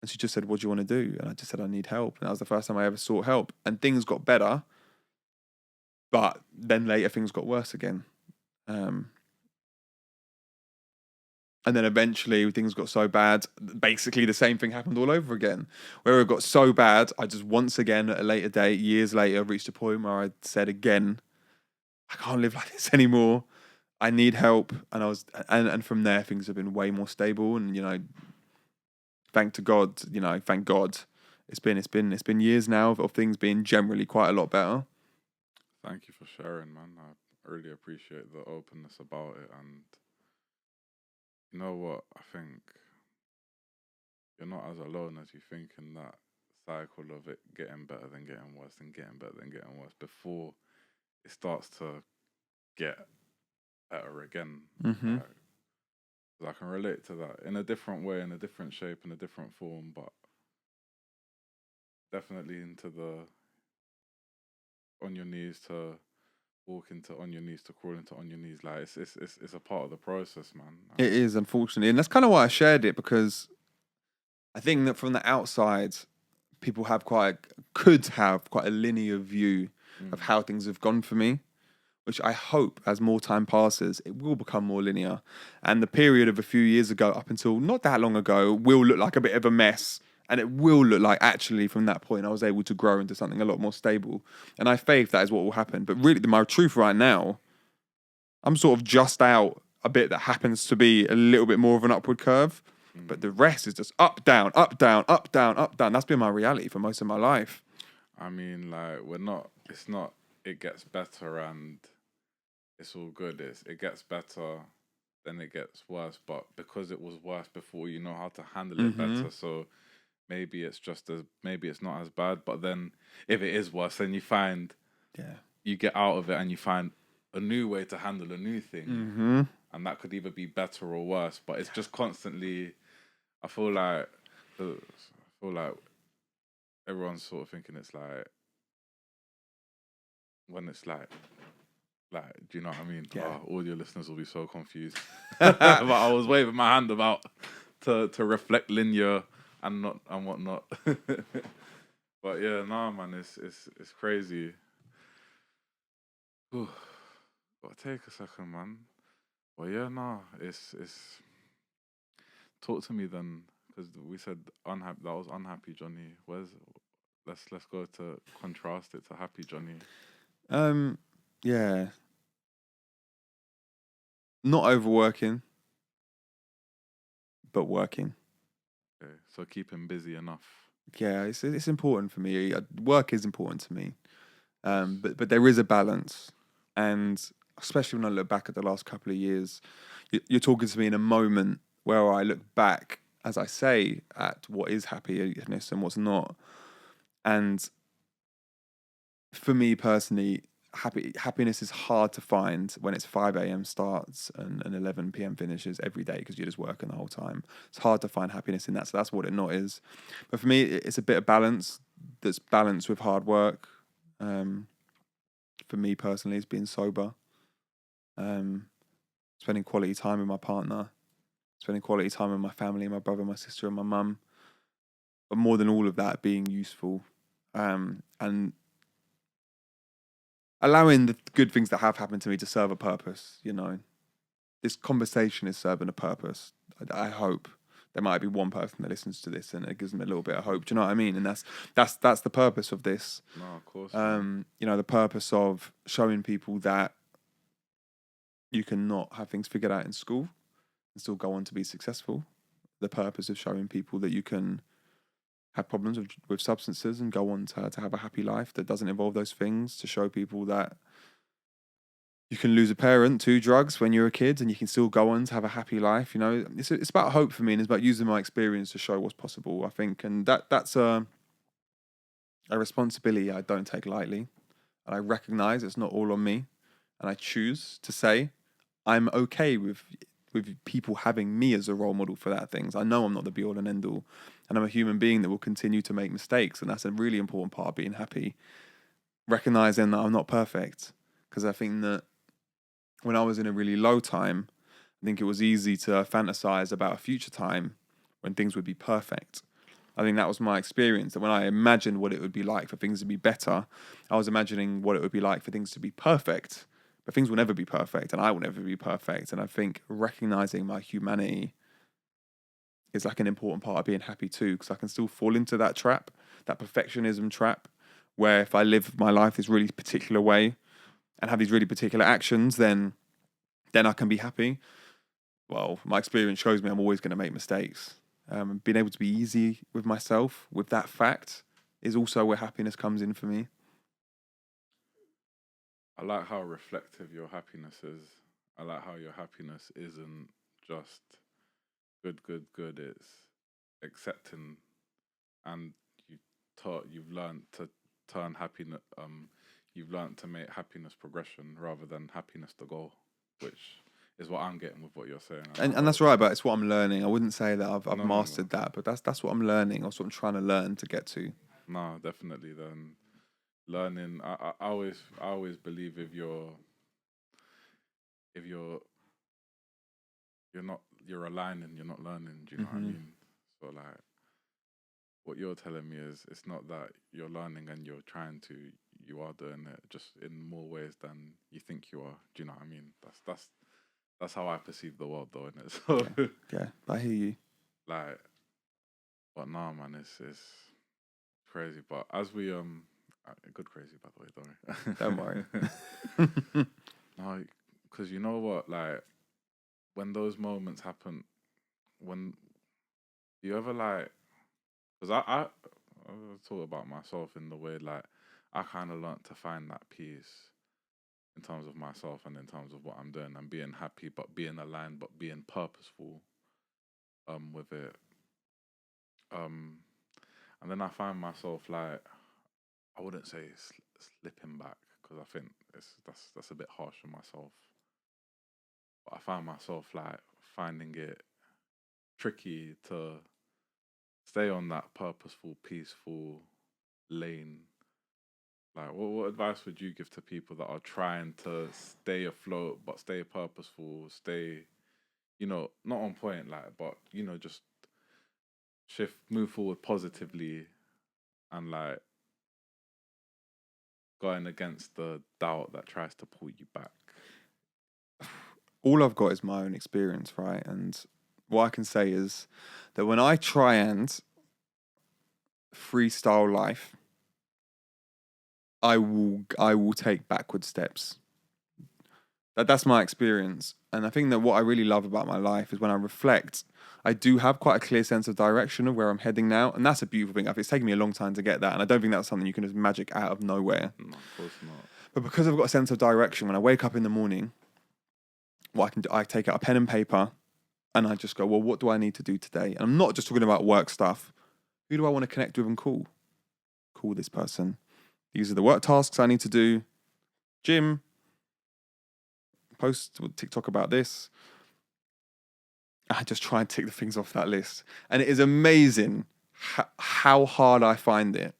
And she just said, what do you want to do? And I just said, I need help. And that was the first time I ever sought help. And things got better. But then later things got worse again. And then eventually things got so bad, basically the same thing happened all over again. Where it got so bad, I just once again at a later date, years later, reached a point where I said again, I can't live like this anymore. I need help. And from there things have been way more stable. And thank God. It's been years now of things being generally quite a lot better. Thank you for sharing, man. I really appreciate the openness about it. And you know what? I think you're not as alone as you think in that cycle of it getting better than getting worse and getting better than getting worse before it starts to get better again. Mm-hmm. Like, 'cause I can relate to that in a different way, in a different shape, in a different form, but definitely into the on your knees to walk into on your knees to crawl into on your knees. Like it's a part of the process, man. It is, unfortunately. And that's kind of why I shared it, because I think that from the outside, people could have quite a linear view of how things have gone for me, which I hope as more time passes, it will become more linear. And the period of a few years ago up until not that long ago will look like a bit of a mess. And it will look like actually from that point, I was able to grow into something a lot more stable. And I have faith that is what will happen. But really, my truth right now, I'm sort of just out a bit that happens to be a little bit more of an upward curve. But the rest is just up, down, up, down, up, down, up, down. That's been my reality for most of my life. I mean, like it's not. It gets better and it's all good. It gets better, then it gets worse. But because it was worse before, you know how to handle it better. So maybe maybe it's not as bad. But then if it is worse, then you get out of it and you find a new way to handle a new thing, and that could either be better or worse. But it's just constantly. I feel like everyone's sort of thinking it's like when it's like, do you know what I mean? Yeah. Oh, all your listeners will be so confused. But I was waving my hand about to reflect linear and not and whatnot. But yeah, nah, man, it's crazy. Ooh, gotta take a second, man. But yeah, nah, it's. Talk to me then, because we said unhappy. That was unhappy, Johnny. Let's go to contrast it to happy, Johnny. Yeah. Not overworking, but working. Okay, so keep him busy enough. Yeah, it's important for me. Work is important to me. But there is a balance, and especially when I look back at the last couple of years, you're talking to me in a moment where I look back, as I say, at what is happiness and what's not. And for me personally, happiness is hard to find when it's 5 a.m. starts and 11 p.m. finishes every day because you're just working the whole time. It's hard to find happiness in that. So that's what it not is. But for me, it's a bit of balance that's balanced with hard work. For me personally, it's being sober, spending quality time with my partner, spending quality time with my family, my brother, my sister, and my mum. But more than all of that, being useful, and allowing the good things that have happened to me to serve a purpose. This conversation is serving a purpose. I hope there might be one person that listens to this and it gives them a little bit of hope. Do you know what I mean? And that's the purpose of this. No, of course. The purpose of showing people that you can not have things figured out in school and still go on to be successful. The purpose of showing people that you can have problems with substances and go on to have a happy life that doesn't involve those things. To show people that you can lose a parent to drugs when you're a kid and you can still go on to have a happy life. It's about hope for me, and it's about using my experience to show what's possible, I think. And that's a responsibility I don't take lightly. And I recognize it's not all on me. And I choose to say I'm okay with people having me as a role model for that things. I know I'm not the be all and end all. And I'm a human being that will continue to make mistakes. And that's a really important part of being happy. Recognizing that I'm not perfect. Because I think that when I was in a really low time, I think it was easy to fantasize about a future time when things would be perfect. I think that was my experience, that when I imagined what it would be like for things to be better, I was imagining what it would be like for things to be perfect, But things will never be perfect, and I will never be perfect. And I think recognizing my humanity is like an important part of being happy too, because I can still fall into that trap, that perfectionism trap, where if I live my life this really particular way and have these really particular actions, then I can be happy. Well, my experience shows me I'm always going to make mistakes. Being able to be easy with myself, with that fact, is also where happiness comes in for me. I like how reflective your happiness is. I like how your happiness isn't just good. It's accepting, and you've learned to turn happiness. You've learned to make happiness progression rather than happiness the goal, which is what I'm getting with what you're saying. And that's right, but it's what I'm learning. I wouldn't say that I've No, mastered that, but that's what I'm learning. That's what I'm trying to learn to get to. no, definitely. Then learning. I always believe if you're aligning, you're not learning. Do you know what I mean? So like, what you're telling me is it's not that you're learning and you're trying to. You are doing it just in more ways than you think you are. Do you know what I mean? That's how I perceive the world, though, innit? So Yeah, I hear you. like, but nah, man, it's crazy. But as we good crazy by the way, Don't worry. no, because you know what, like when those moments happen, when you ever like, because I talk about myself in the way like I kind of learnt to find that peace in terms of myself and in terms of what I'm doing and being happy, but being aligned, but being purposeful, with it. Um, and then I find myself like I wouldn't say slipping back because I think that's a bit harsh on myself. But I find myself like finding it tricky to stay on that purposeful, peaceful lane. Like, what advice would you give to people that are trying to stay afloat but stay purposeful, stay, not on point, like, but just move forward positively and like going against the doubt that tries to pull you back? All I've got is my own experience, right? And what I can say is that when I try and freestyle life, I will take backward steps. That's my experience. And I think that what I really love about my life is when I reflect, I do have quite a clear sense of direction of where I'm heading now. And that's a beautiful thing. It's taken me a long time to get that. And I don't think that's something you can just magic out of nowhere. No, of course not. But because I've got a sense of direction, when I wake up in the morning, what I can do, I take out a pen and paper and I just go, well, what do I need to do today? And I'm not just talking about work stuff. Who do I want to connect with and call? Call this person. These are the work tasks I need to do. Gym, post TikTok about this. I just try and tick the things off that list. And it is amazing how hard I find it.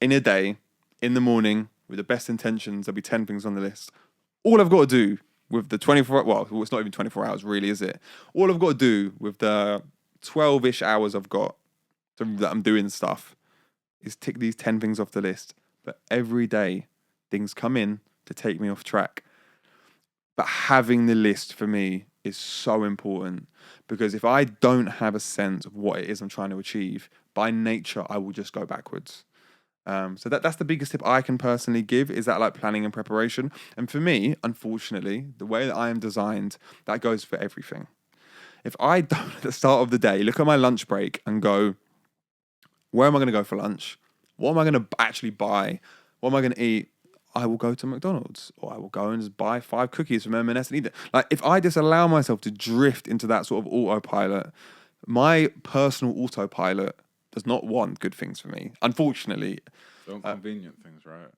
In a day, in the morning, with the best intentions, there'll be 10 things on the list. All I've got to do with the 24, well, it's not even 24 hours really, is it? All I've got to do with the 12-ish hours I've got that I'm doing stuff is tick these 10 things off the list. But every day, things come in to take me off track. But having the list for me is so important because if I don't have a sense of what it is I'm trying to achieve, by nature, I will just go backwards. So that's the biggest tip I can personally give is that like planning and preparation. And for me, unfortunately, the way that I am designed, that goes for everything. If I don't at the start of the day look at my lunch break and go, where am I going to go for lunch? What am I going to actually buy? What am I going to eat? I will go to McDonald's or I will go and just buy 5 cookies from M&S and eat it. Like if I just allow myself to drift into that sort of autopilot, my personal autopilot does not want good things for me. Unfortunately, Convenient things, right?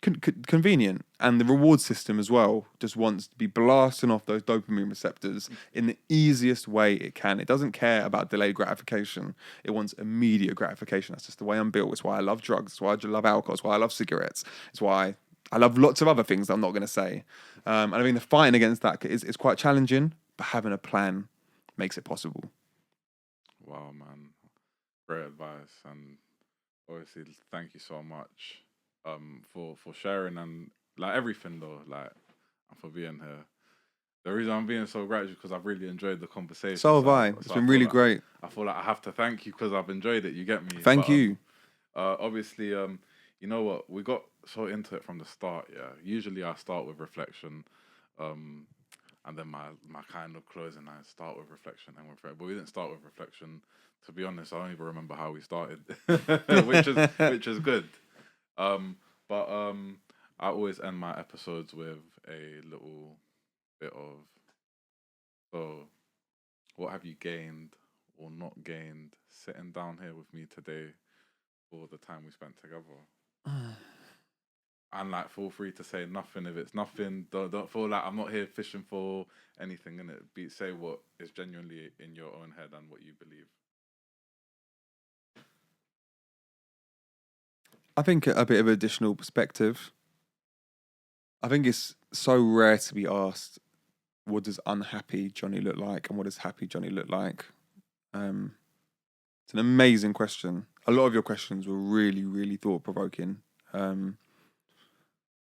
convenient, and the reward system as well just wants to be blasting off those dopamine receptors in the easiest way it can. It doesn't care about delayed gratification. It wants immediate gratification. That's just the way I'm built. It's why I love drugs. It's why I love alcohol. It's why I love cigarettes. It's why I love lots of other things that I'm not going to say. And I mean, the fighting against that is quite challenging, but having a plan makes it possible. Wow, man, great advice, and obviously thank you so much for sharing and like everything though. Like and for being here. The reason I'm being so grateful is because I've really enjoyed the conversation. So have I. It's been really great. I feel like I have to thank you because I've enjoyed it. You get me? Thank you. Obviously, you know what? We got so into it from the start. Yeah. Usually, I start with reflection, and then my kind of closing I start with reflection and but we didn't start with reflection. To be honest, I don't even remember how we started, which is good. But I always end my episodes with a little bit of, so what have you gained or not gained sitting down here with me today for the time we spent together? And like, feel free to say nothing if it's nothing. Don't feel like I'm not here fishing for anything in it. Say what is genuinely in your own head and what you believe. I think a bit of additional perspective. I think it's so rare to be asked, what does unhappy Johnny look like and what does happy Johnny look like? It's an amazing question. A lot of your questions were really, really thought-provoking.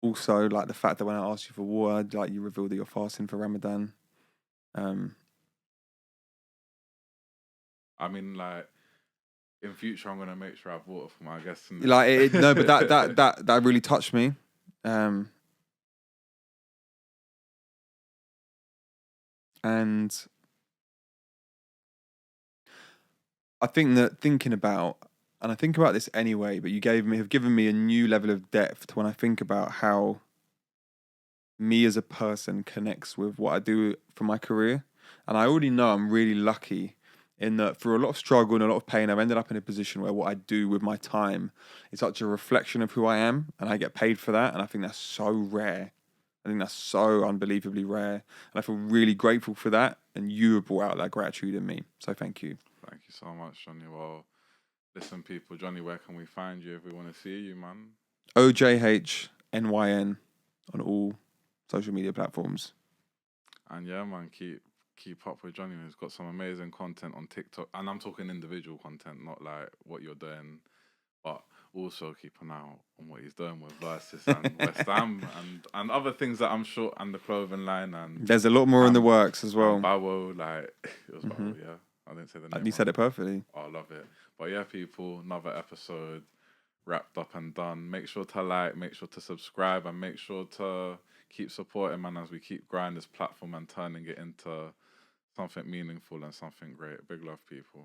Also, like the fact that when I asked you for water, like you revealed that you're fasting for Ramadan. I mean, like, in future, I'm gonna make sure I have water for my guests. Like no, but that really touched me. And I think that thinking about, and I think about this anyway, but you have given me a new level of depth when I think about how me as a person connects with what I do for my career. And I already know I'm really lucky in that through a lot of struggle and a lot of pain, I've ended up in a position where what I do with my time is such a reflection of who I am, and I get paid for that. And I think that's so rare. I think that's so unbelievably rare. And I feel really grateful for that. And you have brought out that gratitude in me. So thank you. Thank you so much, Johnny. Well, listen, people, Johnny, where can we find you if we want to see you, man? OJHNYN on all social media platforms. And yeah, man, keep up with Johnny. He's got some amazing content on TikTok, and I'm talking individual content, not like what you're doing, but also keep an eye out on what he's doing with Versus and West Ham and other things that I'm sure, and the clothing line, and there's a lot more in the works as well. Bawo, like it was Bawo, yeah. I didn't say the name. You said it perfectly. Oh, I love it. But yeah, people, another episode wrapped up and done. Make sure to like, make sure to subscribe, and make sure to keep supporting, man, as we keep growing this platform and turning it into something meaningful and something great. Big love, people.